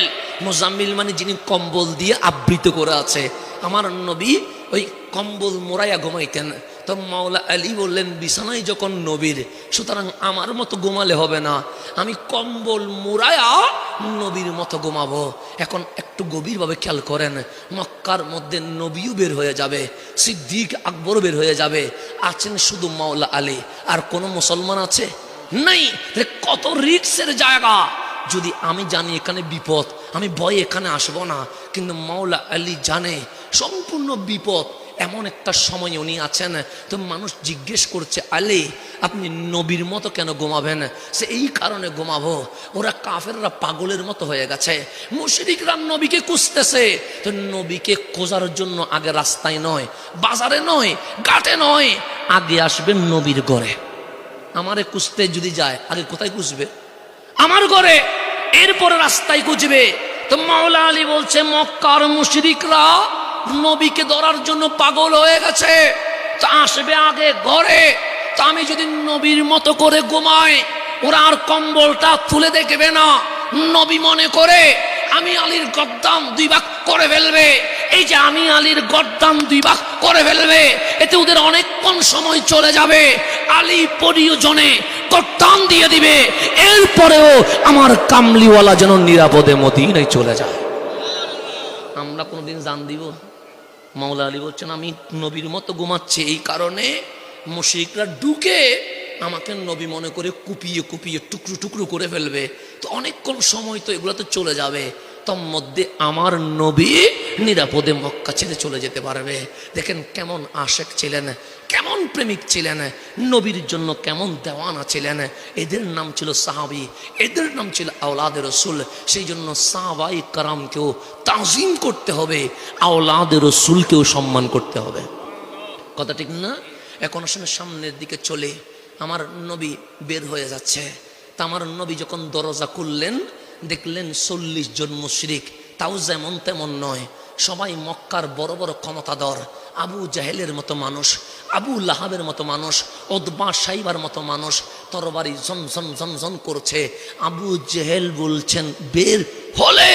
মুজাম্মিল মানে যিনি কম্বল দিয়ে আবৃত করে আছে। আমার নবী ওই কম্বল মোড়াইয়া ঘুমাইতেন। তো মাওলা আলী বললেন, বিছানায় যখন নবীর, সুতরাং আমার মতো ঘুমালে হবে না, আমি কম্বল মোড়ায়া নবীর মতো ঘুমাবো। এখন একটু গভীরভাবে খেয়াল করেন, মক্কার মধ্যে নবীও বের হয়ে যাবে, সিদ্দিক আকবর বের হয়ে যাবে, আছেন শুধু মাওলা আলী। আর কোন মুসলমান আছে? নাই। কত রিস্কের জায়গা। যদি আমি জানি এখানে বিপদ, আমি ভয়ে এখানে আসবো না, কিন্তু মাওলা আলী জানে সম্পূর্ণ বিপদ। এমন একটা সময় উনি আছেন, তো মানুষ জিজ্ঞেস করছে, আলী আপনি নবীর মতো কেন ঘুমাবেন? সে এই কারণে ঘুমাবো, ওরা কাফেররা পাগলের মতো হয়ে গেছে, মুশরিকরা নবীকে খুঁজতেছে। তো নবীকে খোঁজার জন্য আগে রাস্তায় নয়, বাজারে নয়, ঘাটে নয়, আগে আসবেন নবীর ঘরে। আমারে খুঁজতে যদি যায়, আগে কোথায় খুঁজবে? আমার ঘরে, এরপরে রাস্তায় খুঁজবে। তো মাওলা আলী বলছে, মক্কার মুশরিকরা নবীকে ধরার জন্য পাগল হয়ে গেছে, তো আসবে আগে ঘরে। তো আমি যদি নবীর মতো করে ঘুমাই, ওরা আর কম্বলটা তুলে দেখবে না, নবী মনে করে আমি আলীর গদ্দাম 2 ভাগ করে ফেলবে। এই যে আমি আলীর গদ্দাম 2 ভাগ করে ফেলবে, এতে ওদের অনেকক্ষণ সময় চলে যাবে, আলী পরিজনে গদ্দাম দিয়ে দিবে, এরপরেও আমার কামলিওয়ালা যেন নিরাপদে মদিনায় চলে যায়। আমরা কোনোদিন জান দিব? মাওলা আলী বলছেন, আমি নবীর মতো ঘুমাচ্ছি, এই কারণে মুশরিকরা ঢুকে আমাকে নবী মনে করে কুপিয়ে কুপিয়ে টুকরো টুকরো করে ফেলবে। তো অনেকক্ষণ সময় তো এগুলো তো চলে যাবে, তোর মধ্যে আমার নবী নিরাপদে মক্কা ছেড়ে চলে যেতে পারবে। দেখেন কেমন আশেক ছিলেন, কেমন প্রেমিক ছিলেন, নবীর জন্য কেমন দেওয়ানা ছিলেন। এদের নাম ছিল সাহাবী, এদের নাম ছিল আওলাদে রসুল। সেই জন্য সাহাবায়ে কেরামকেও তাজিম করতে হবে, আওলাদে রসুলকেও সম্মান করতে হবে। কথা ঠিক না? এখন আসলে সামনের দিকে চলে, আমার নবী বের হয়ে যাচ্ছে। তা আমার নবী যখন দরজা খুললেন, দেখলেন 40 জন মুশরিক, তাও যেমন তেমন নয়, সবাই মক্কার বড় বড় ক্ষমতাধর, আবু জাহেলের মতো মানুষ, আবু লাহাবের মতো মানুষ, উতবা সাইবার মতো মানুষ, তরবারি ঝনঝন ঝনঝন করছে। আবু জেহেল বলছেন বের হলে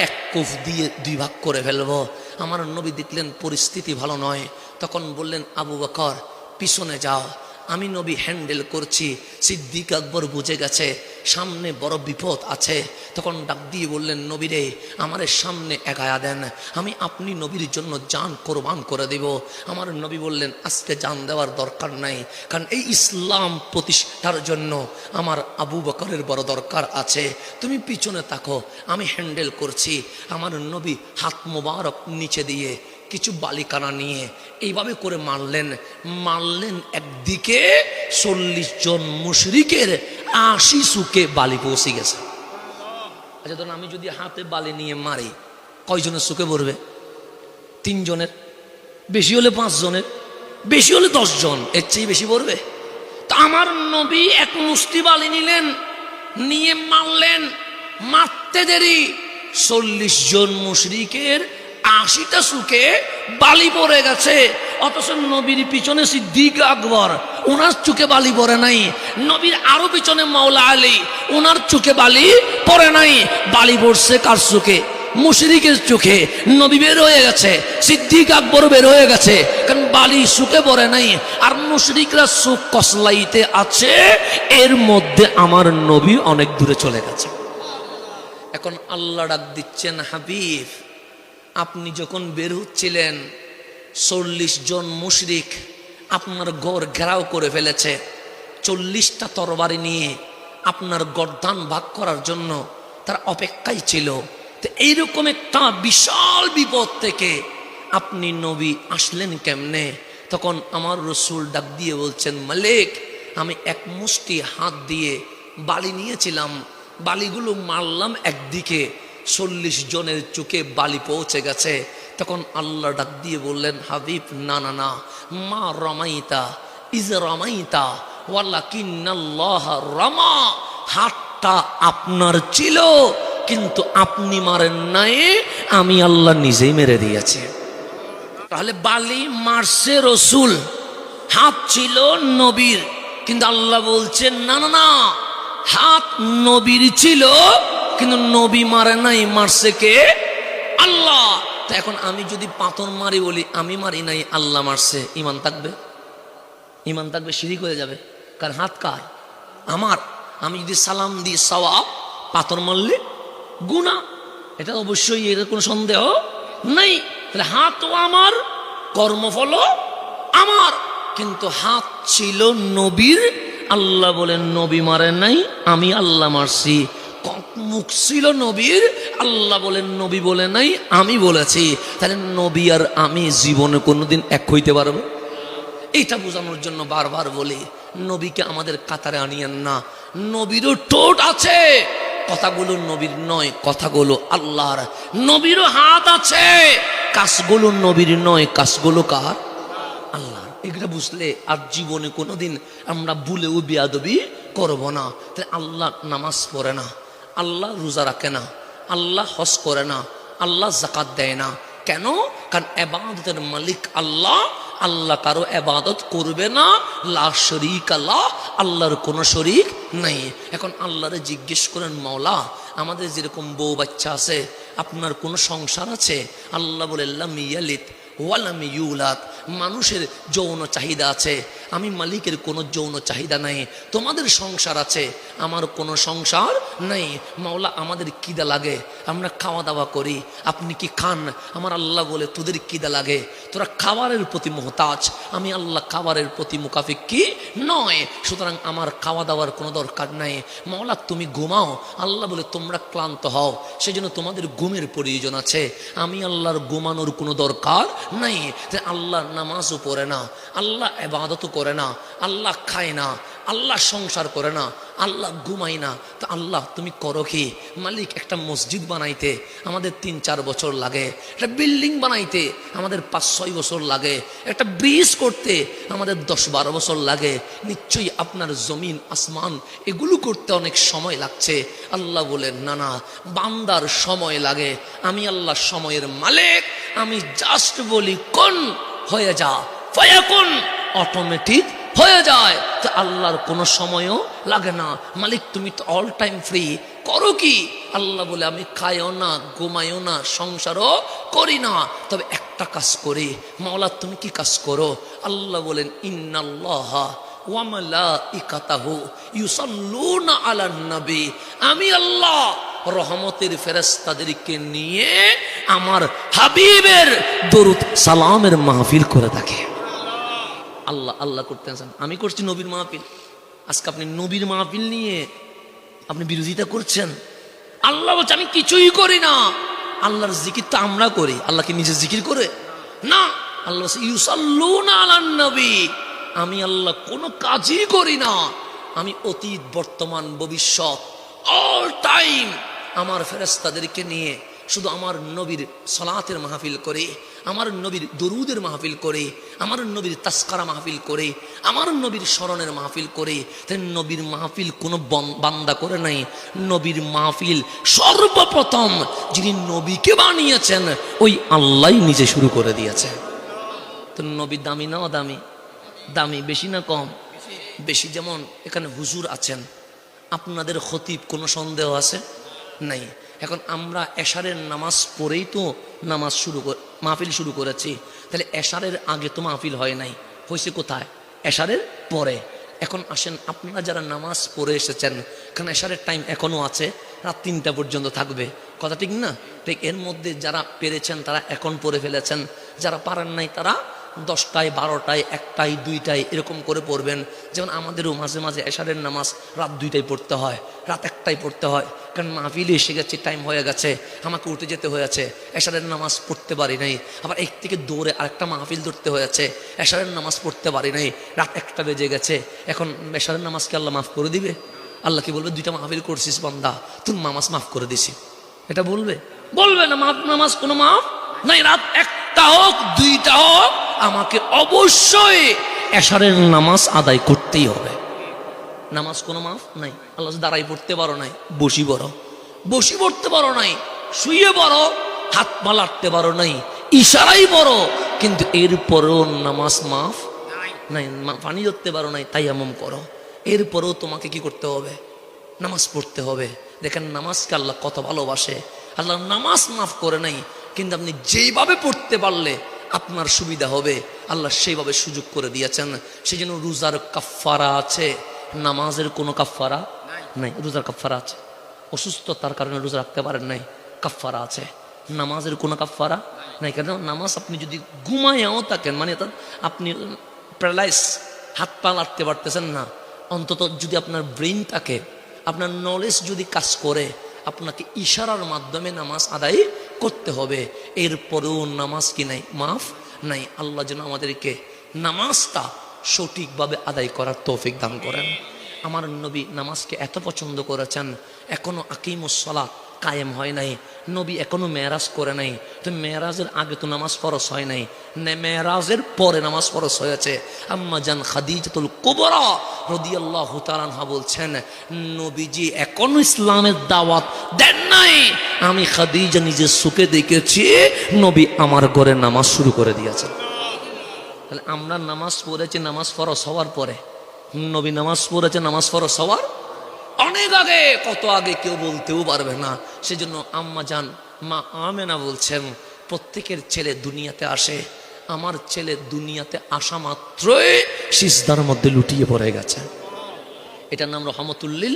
এক কুফ দিয়ে 2 ভাগ করে ফেলবো। আমার নবী দেখলেন পরিস্থিতি ভালো নয়, তখন বললেন আবু বকর পিছনে যাও, আমি নবী হ্যান্ডেল করছি। সিদ্দিক আকবর বুঝে গেছে সামনে বড় বিপদ আছে, তখন ডাক দিয়ে বললেন নবী রে আমারে সামনে এগায়া দেন, আমি আপনি নবীর জন্য জান কোরবান করে দেব। আমার নবী বললেন আজকে জান দেওয়ার দরকার নাই, কারণ এই ইসলাম প্রতিষ্ঠার জন্য আমার আবু বকরের বড় দরকার আছে, তুমি পিছনে থাকো, আমি হ্যান্ডেল করছি। আমার নবী হাত মোবারক নিচে দিয়ে কিছু বালিকানা নিয়ে এইভাবে করে মারলেন একদিকে 40 জন মুশরিকের 80 চুকে বালি পৌঁছে গেছে। আচ্ছা ধরুন আমি যদি হাতে বালি নিয়ে মারি, কয়জনের চুকে পড়বে? 3 জনের, বেশি হলে 5 জনের, বেশি হলে 10 জন, এর চেয়ে বেশি পড়বে। তো আমার নবী এক মুষ্টি বালি নিলেন, নিয়ে মারলেন, মারতে দেরি 40 জন মুশরিকের 80টা চুকে বালি পড়ে গেছে। অথচ নবীর পিছনে সিদ্দিক আকবর, ওনার চুকে বালি পড়ে নাই। নবীর আরো পিছনে মাওলা আলী, ওনার চুকে বালি পড়ে নাই। বালি পড়ছে কার চুকে? মুশরিকের চোখে। নবী বের হয়ে গেছে, সিদ্দিক আকবর বের হয়ে গেছে, কারণ বালি চুকে পড়ে নাই। আর মুশরিকরা চোখ কসলাইতে আছে, এর মধ্যে আমার নবী অনেক দূরে চলে গেছে। এখন আল্লাহ ডাক দিচ্ছেন হাবিব, আপনি যখন বের হচ্ছিলেন 40 জন মুশরিক আপনার ঘর ঘেরাও করে ফেলেছে, 40টা তরবারি নিয়ে আপনার গর্দান ভাগ করার জন্য তার অপেক্ষায় ছিল। তো এইরকম একটা বিশাল বিপদ থেকে আপনি নবী আসলেন কেমনে? তখন আমার রসুল ডাক দিয়ে বলছেন মালিক, আমি এক মুষ্টি হাত দিয়ে বালি নিয়েছিলাম, বালিগুলো মারলাম একদিকে, 40 জনের চোখে বালি পৌঁছে গেছে। তখন আল্লাহ ডাক দিয়ে বললেন হাবিব না না না, মা রামাইতা ইজ রামাইতা ওয়ালাকিন্নাল্লাহ রামা, হাতটা আপনার ছিল কিন্তু আপনি মারেন নাই, আমি আল্লাহ নিজেই মেরে দিয়েছি। তাহলে বালি মারছে রসুল, হাত ছিল নবীর, কিন্তু আল্লাহ বলছেন না না না, হাত নবীর ছিল কিন্তু নবী মারে নাই, মারছে কে? আল্লাহ। তো এখন আমি যদি পাথর মারি বলি আমি মারি নাই আল্লাহ মারছে, ইমান থাকবে? ইমান থাকবে? শিরিক হয়ে যাবে। কারণ হাত কার? আমার। আমি যদি সালাম দিই সওয়াব, পাথর মারলে গুনাহ, এটা অবশ্যই, এর কোনো সন্দেহ নাই। তাহলে হাতও আমার, কর্মফলও আমার, কিন্তু হাত ছিল নবীর। আল্লাহ বলেন নবী মারে নাই, আমি আল্লাহ মারছি। মুখ ছিল নবীর, আল্লাহ বলেন নবী বলে নাই, আমি বলেছি। তাহলে নবী আর আমি জীবনে কোনোদিন এক হইতে পারবো? এটা বোঝানোর জন্য বারবার বলি নবীকে আমাদের কাতারে আনিয়েন না। নবীরও ঠোঁট আছে, কথাগুলো নবীর নয়, কথাগুলো আল্লাহর। নবীরও হাত আছে, কাজগুলো নবীর নয়, কাজগুলো কার? আল্লাহর। এগুলো বুঝলে আর জীবনে কোনোদিন আমরা ভুলেও বেয়াদবি করব না। তাহলে আল্লাহ নামাজ পড়ে না, আল্লাহ রোজা রাখে না, আল্লাহ হজ করে না, আল্লাহ যাকাত দেয় না। কেন? কারণ ইবাদতের মালিক আল্লাহ, আল্লাহ কারো ইবাদত করবে না। লা শরীক আল্লাহ, আল্লাহর কোনো শরীক নাই। এখন আল্লাহরে জিজ্ঞেস করেন মাওলা, আমাদের যেরকম বউ বাচ্চা আছে, আপনার কোনো সংসার আছে? আল্লাহ বলে লাম ইয়ালিদ ওয়ালাম ইউলাদ, মানুষের যৌন চাহিদা আছে, আমি মালিকের কোনো যৌন চাহিদা নাই। তোমাদের সংসার আছে, আমার কোনো সংসার নাই। মাওলা আমাদের কিদা লাগে, আমরা খাওয়া দাওয়া করি, আপনি কি খান? আমার আল্লাহ বলে তোদের কিদা লাগে, তোরা খাবারের প্রতি মুহতাজ, আমি আল্লাহ খাবারের প্রতি মুকাফিক্কি নয়, সুতরাং আমার খাওয়া দাওয়ার কোনো দরকার নাই। মাওলা তুমি ঘুমাও, আল্লাহ বলে তোমরা ক্লান্ত হও, সেজন্য তোমাদের ঘুমের প্রয়োজন আছে, আমি আল্লাহর ঘুমানোর কোনো দরকার নাই। আল্লাহ নামাজও পড়ে না, আল্লাহ ইবাদতও করে না, আল্লাহ খায় না, আল্লাহ সংসার করে না, আল্লাহ ঘুমাই না, তো আল্লাহ তুমি করো কি? মালিক একটা মসজিদ বানাইতে আমাদের 3-4 বছর লাগে, একটা বিল্ডিং বানাইতে আমাদের 5-6 বছর লাগে, একটা ব্রিজ করতে আমাদের 10-12 বছর লাগে। নিশ্চয়ই আপনার জমিন আসমান এগুলো করতে অনেক সময় লাগছে। আল্লাহ বলেন না না, বান্দার সময় লাগে, আমি আল্লাহ সময়ের মালিক, আমি জাস্ট বলি কোন হয়ে যা, ফায়াকুন, অটোমেটিক হয়ে যায়। তো আল্লাহর কোনো সময়ও লাগে না। মালিক তুমি তো অল টাইম ফ্রি, করো কি? আল্লাহ বলে আমি খাইও না, ঘুমাইও না, সংসারও করি না, তবে একটা কাজ করি। মাওলা তুমি কি কাজ করো? আল্লাহ বলেন ইন্নাল্লাহা ওয়া মালাইকাতাহু ইউসাল্লুনা আলান নবী, আমি আল্লাহ রহমতের ফেরেশতাদেরকে নিয়ে আমার হাবিবের দরুদ সালামের মাহফিল করে থাকে। আল্লাহ আল্লাহ করতে আছেন, আমি করছি নবীর মাহফিল। আজকে আপনি নবীর মাহফিল নিয়ে আপনি বিরোধিতা করছেন। আল্লাহ বলছে আমি কিছুই করি না। আল্লাহর জিকির তো আমরা করি, আল্লাহ কি নিজে জিকির করে না? আল্লাহ বলছে ইউসাল্লুনা আলান নবী, আমি আল্লাহ কোনো কাজই করি না। আমি অতীত, বর্তমান, ভবিষ্যৎ অল টাইম আমার ফেরেশতাদেরকে নিয়ে শুধু আমার নবীর সালাতের মাহফিল করে, আমার নবীর দরুদের মাহফিল করে, আমার নবীর তাসকারা মাহফিল করে, আমার নবীর স্মরণের মাহফিল করে। তাই নবীর মাহফিল কোনো বান্দা করে নাই। নবীর মাহফিল সর্বপ্রথম যিনি নবীকে বানিয়েছেন ওই আল্লাহ নিজে শুরু করে দিয়েছে। তো নবী দামি না অদামি? দামি। বেশি না কম? বেশি। যেমন এখানে হুজুর আছেন, আপনাদের খতিব, কোনো সন্দেহ আছে? নাই। এখন আমরা এশারের নামাজ পড়েই তো নামাজ মাহফিল শুরু করেছি। তাহলে এশারের আগে তো মাহফিল হয় নাই, হয়েছে কোথায়? এশারের পরে। এখন আসেন, আপনারা যারা নামাজ পড়ে এসেছেন, কারণ এশারের টাইম এখনো আছে, রাত 3টা পর্যন্ত থাকবে, কথা ঠিক না? ঠিক। এর মধ্যে যারা পেরেছেন তারা এখন পড়ে ফেলেছেন, যারা পারেন নাই তারা 10টায়, 12টায়, 1টায়, 2টায় এরকম করে পড়বেন। যেমন আমাদেরও মাঝে মাঝে এশারের নামাজ রাত 2টায় পড়তে হয়, রাত 1টায় পড়তে হয়, কারণ মাহফিলে এসে গেছে, টাইম হয়ে গেছে, আমাকে উঠে যেতে হয়েছে, এশারের নামাজ পড়তে পারি নাই। আবার এক থেকে দৌড়ে আরেকটা মাহফিল ধরতে হয়েছে, এশারের নামাজ পড়তে পারি নাই, রাত 1টা বেজে গেছে। এখন এশারের নামাজকে আল্লাহ মাফ করে দিবে? আল্লাহ কি বলবে 2টা মাহফিল করছিস বান্দা, তুমি নামাজ মাফ করে দিছি? এটা বলবে? বলবে না। নামাজ কোনো মাফ নাই। রাত 1টা হোক, 2টা হোক, আমাকে অবশ্যই এশারের নামাজ আদায় করতেই হবে। নামাজ কোনো মাফ নাই। আল্লাহ দাঁড়াই পড়তে পারো নাই, বসি বড়, বসি পড়তে পারো নাই, শুয়ে বড়, হাত পা লাড়তে পারো নাই, ইশারাই বড়, কিন্তু এরপরেও নামাজ মাফ নাই। পানি ধরতে পারো নাই, তাই এমন করো, এরপরেও তোমাকে কি করতে হবে? নামাজ পড়তে হবে। দেখেন নামাজকে আল্লাহ কত ভালোবাসে। আল্লাহ নামাজ মাফ করে নাই, কিন্তু আপনি যেইভাবে পড়তে পারলে আপনার সুবিধা হবে আল্লাহ সেইভাবে সুযোগ করে দিয়েছেন। সেই জন্য রোজার কাফারা আছে, নামাজের কোনো কাফারা নাই। রোজার কাফারা আছে, অসুস্থতার কারণে রোজা রাখতে পারেন নাই, কাফারা আছে। নামাজের কোনো কাফারা নাই। কেন? নামাজ আপনি যদি ঘুমাইয়াও থাকেন, মানে আপনি প্যারালাইজ, হাত পা লাড়তে পারতেছেন না, অন্তত যদি আপনার ব্রেইন থাকে, আপনার নলেজ যদি কাজ করে, আপনাকে ইশারার মাধ্যমে নামাজ আদায় করতে হবে। এরপরেও নামাজ কি নাই? মাফ নাই। আল্লাহ যেন আমাদেরকে নামাজটা সঠিকভাবে আদায় করার তৌফিক দান করেন। আমার নবী নামাজকে এত পছন্দ করেছেন, এখনো আকিমুস সালাত কায়েম হয় নাই। নবী এখনো মেরাজ করে নাই। তো মেরাজের আগে তো নামাজ ফরজ হয় নাই, মেরাজের পরে নামাজ ফরজ হয়েছে। আম্মা জান খাদিজাতুল কুবরা রাদিয়াল্লাহু তাআলা আনহা বলছেন, নবীজি এখনো ইসলামের দাওয়াত দেন নাই, আমি খাদিজা নিজের চোখে দেখেছি নবী আমার ঘরে নামাজ শুরু করে দিয়েছেন। তাহলে আমরা নামাজ পড়েছি নামাজ ফরজ হওয়ার পরে, নবী নামাজ পড়েছে নামাজ ফরজ হওয়ার অনেক আগে, কত আগে কেউ বলতেও পারবে না। সেজন্য আম্মা জান মা আমেনা বলছেন, প্রত্যেকের ছেলে দুনিয়াতে আসে, আমার ছেলে দুনিয়াতে আসা মাত্রই সিজদার মধ্যে লুটিয়ে পড়ে গেছে। এটার নাম রহমতুল্লিল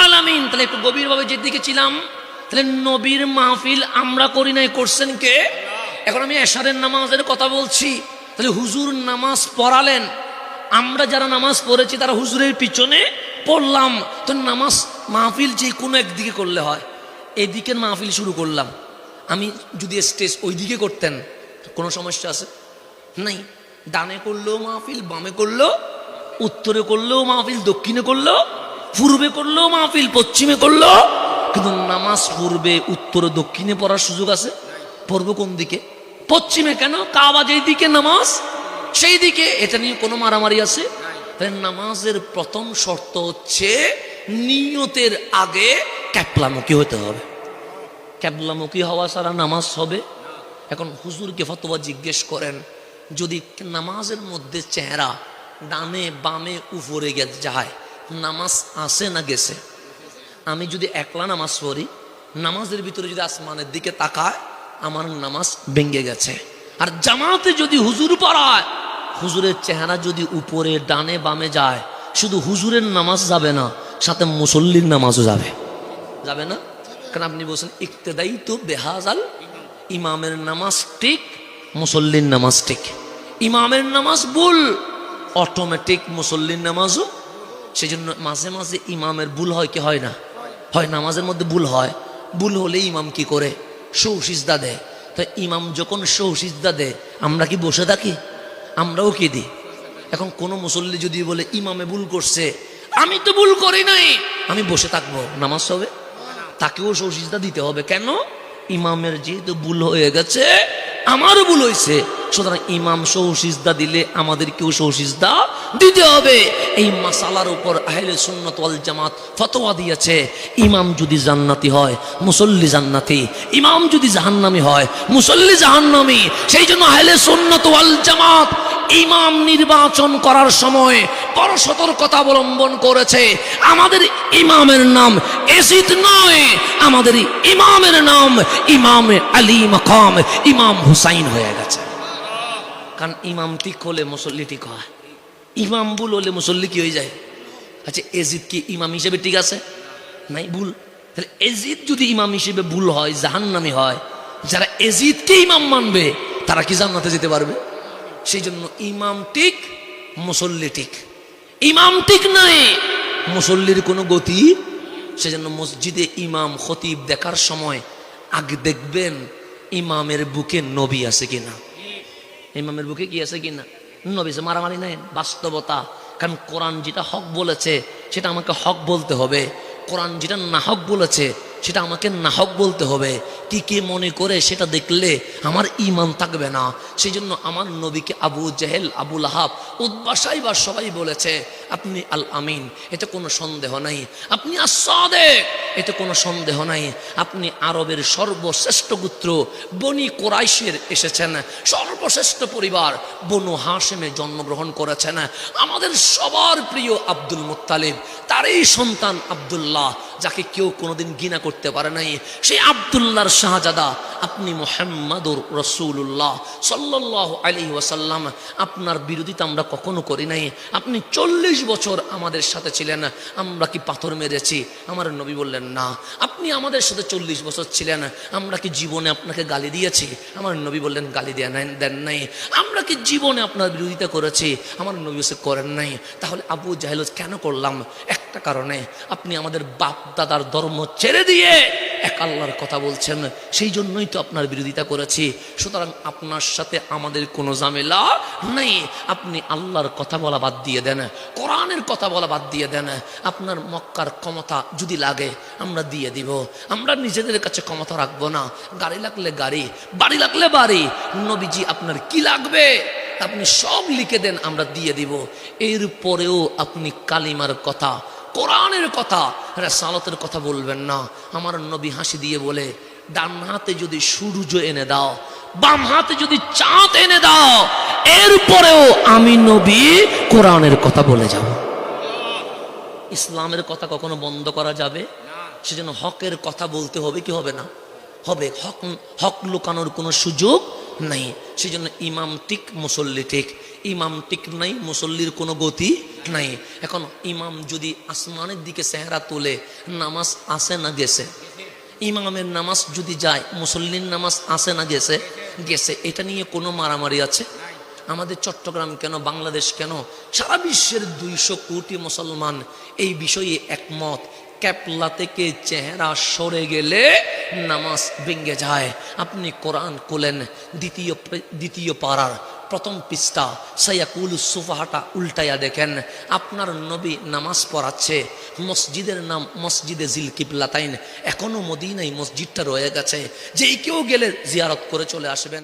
আলামিন। তাহলে একটু গভীরভাবে যেদিকে ছিলাম, তাহলে নবীর মাহফিল আমরা করি নাই, করছেন কে? এখন আমি এশারের নামাজের কথা বলছি। তাহলে হুজুর নামাজ পড়ালেন, আমরা যারা নামাজ পড়েছি তারা হুজুরের পিছনে পড়লাম। তো নামাজ মাহফিল যে কোনো একদিকে করলে হয়, এদিকের মাহফিল শুরু করলাম, আমি যদি স্টেজ ওই দিকে করতেন কোনো সমস্যা আছে? নাই। ডানে করলেও মাহফিল, বামে করলেও উত্তরে করলেও মাহফিল, দক্ষিণে করলেও, পূর্বে করলেও মাহফিল, পশ্চিমে করলেও, কিন্তু নামাজ পূর্বে উত্তরে দক্ষিণে পড়ার সুযোগ আছে? পড়বো কোন দিকে? পশ্চিমে। কেন? কাবা যেই দিকে নামাজ সেই দিকে। এটা নিয়ে কোনো মারামারি আছে? নামাজের প্রথম শর্ত হচ্ছে নিয়তের আগে ক্যাবলামুখী হতে হবে। ক্যাবলামুখী হওয়া ছাড়া নামাজ হবে? এখন হুজুরকে ফতোয়া জিজ্ঞেস করেন, যদি নামাজের মধ্যে চেহারা ডানে বামে উপরে যায়, নামাজ আসে না গেছে? আমি যদি একলা নামাজ পড়ি, নামাজের ভিতরে যদি আসমানের দিকে তাকায়, আমার নামাজ ভেঙে গেছে। আর জামাতে যদি হুজুর পড়ায়, হুজুরের চেহারা যদি উপরে ডানে বামে যায়, শুধু হুজুরের নামাজ যাবে না, সাথে মুসল্লির নামাজও যাবে। যাবে না? কারণ আপনি বলছেন ইক্তেদাই তো বেহাজাল, ইমামের নামাজ ঠিক, মুসল্লির নামাজ ঠিক। ইমামের নামাজ ভুল, অটোমেটিক মুসল্লির নামাজও। সেই জন্য মাঝে মাঝে ইমামের ভুল হয় কি হয় না? হয়। নামাজের মধ্যে ভুল হয়। ভুল হলে ইমাম কি করে? সৌসিজদা দেয়। তো ইমাম যখন সৌসিজদা দেয়, আমরা কি বসে থাকি? আমরাও কি দিই? এখন কোনো মুসল্লি যদি বলে ইমামে ভুল করছে, আমি তো ভুল করি নাই, আমি বসে থাকবো, নামাজ হবে? তাকেও সৌসিজদা দিতে হবে। কেন? ইমামের যেহেতু ভুল হয়ে গেছে, আমারও ভুল হয়েছে, সুতরাং ইমাম সৌসিজদা দিলে আমাদেরকেও সৌসিজদা দিতে হবে। এই মাসালার উপর আহলে সুন্নাত ওয়াল জামাত ফতোয়া দিয়েছে, ইমাম যদি জান্নাতি হয় মুসল্লি জান্নাতি, ইমাম যদি জাহান্নামী হয় মুসল্লি জাহান্নামী। সেই জন্য আহলে সুন্নাত ওয়াল জামাত ইমাম নির্বাচন করার সময় বড় সতর্কতা অবলম্বন করেছে। আমাদের ইমামের নাম এজিদ নয়, আমাদের ইমামের নাম ইমাম আলী মাকাম, ইমাম হুসাইন হয়ে গেছে। কারণ ইমাম ঠিক হলে মুসল্লি ঠিক হয়, ইমাম ভুল হলে মুসল্লি কি হয়ে যায়? আচ্ছা, এজিদ কি ইমাম হিসেবে ঠিক আছে? নাই, ভুল। তাহলে এজিদ যদি ইমাম হিসেবে ভুল হয়, জাহান্নামী হয়, যারা এজিদকে ইমাম মানবে তারা কি জান্নাতে যেতে পারবে? সেই জন্য ইমাম ঠিক, মুসল্লি ঠিক। ইমাম ঠিক নাই, মুসল্লির কোনো গতি। সেজন্য মসজিদে ইমাম খতিব দেখার সময় আগে দেখবেন ইমামের বুকে নবী আছে কিনা। ইমামের বুকে কি আছে কিনা? নবী আছে। মারামারি নাই, বাস্তবতা। কারণ কোরআন যেটা হক বলেছে সেটা আমাকে হক বলতে হবে, কোরআন যেটা না হক বলেছে সেটা আমাকে না হক বলতে হবে। কি কে মনে করে সেটা দেখলে আমার ঈমান থাকবে না। সেই জন্য আমার নবীকে আবু জেহেল, আবু লাহাব, উতবা সাইবা সবাই বলেছে আপনি আল আমিন, এতে কোনো সন্দেহ নাই। আপনি আস-সাদিক, এতে কোনো সন্দেহ নাই। আপনি আরবের সর্বশ্রেষ্ঠ গোত্র বনি কুরাইশের এসেছেন, সর্বশ্রেষ্ঠ পরিবার বনু হাশেমে জন্মগ্রহণ করেছেন। আমাদের সবার প্রিয় আব্দুল মুত্তালিব, তারই সন্তান আব্দুল্লাহ, যাকে কেউ কোনোদিন ঘৃণা করতে পারে নাই, সেই আব্দুল্লাহর শাহজাদা আপনি মুহাম্মাদুর রাসূলুল্লাহ সাল্লাল্লাহু আলাইহি ওয়াসাল্লাম। আপনার বিরোধিতা আমরা কখনো করি নাই। আপনি 40 বছর আমাদের সাথে ছিলেন, আমরা কি পাথর মেরেছি? আমার নবী বললেন না। আপনি আমাদের সাথে 40 বছর ছিলেন, আমরা কি জীবনে আপনাকে গালি দিয়েছি? আমার নবী বললেন গালি দেন নাই। আমরা কি জীবনে আপনার বিরোধিতা করেছি? আমার নবী সে করেন নাই। তাহলে আবু জাহেল কেন করলাম? একটা কারণে, আপনি আমাদের বাপ দাদার ধর্ম ছেড়ে দিয়ে এক আল্লাহর কথা বলছেন, সেই জন্যই তো আপনার বিরোধিতা করেছি। সুতরাং আপনার সাথে আমাদের কোনো ঝামেলা নেই। আপনি আল্লাহর কথা বলা বাদ দিয়ে দেন, কোরআনের কথা বলা বাদ দিয়ে দেন। আপনার মক্কার ক্ষমতা যদি লাগে আমরা দিয়ে দিব, আমরা নিজেদের কাছে ক্ষমতা রাখবো না। গাড়ি লাগলে গাড়ি, বাড়ি লাগলে বাড়ি, নবীজি আপনার কি লাগবে আপনি সব লিখে দেন, আমরা দিয়ে দিব। এরপরেও আপনি কালিমার কথা, কোরআনের কথা, রাসালাতের কথা বলবেন না। আমার নবী হাসি দিয়ে বলে, ডান হাতে যদি সূর্য এনে দাও, বাম হাতে যদি চাঁদ এনে দাও, এরপরেও আমি নবী কোরআনের কথা বলে যাব। ইসলামের কথা কখনো বন্ধ করা যাবে? সেজন্য হকের কথা বলতে হবে কি হবে না? হবে। হক লুকানোর কোনো সুযোগ নাই। সেই জন্য ইমাম ঠিক, মুসল্লি ঠিক। ইমাম ঠিক নাই, মুসল্লির কোনো গতি নাই। এখন ইমাম যদি আসমানের দিকে চেহারা তোলে, নামাজ আসে না গেছে? ইমামের নামাজ যদি যায়, মুসল্লির নামাজ আসে না গেছে? গেছে। এটা নিয়ে কোনো মারামারি আছে? আমাদের চট্টগ্রাম কেন, বাংলাদেশ কেন, সারা বিশ্বের 200 কোটি মুসলমান এই বিষয়ে একমত। ক্যাপলা থেকে চেহারা সরে গেলে নামাজ ভেঙে যায়। আপনি কোরআন খুলেন, দ্বিতীয় পারার প্রথম পৃষ্ঠা সাইয়াকুলু সুফাহাটা উল্টাইয়া দেখেন, আপনার নবী নামাজ পড়াচ্ছে, মসজিদের নাম মসজিদে জিল কিবলাতাইন, এখনো মদিনায় মসজিদটা রয়ে গেছে, যেই কেউ গেলে জিয়ারত করে চলে আসবেন।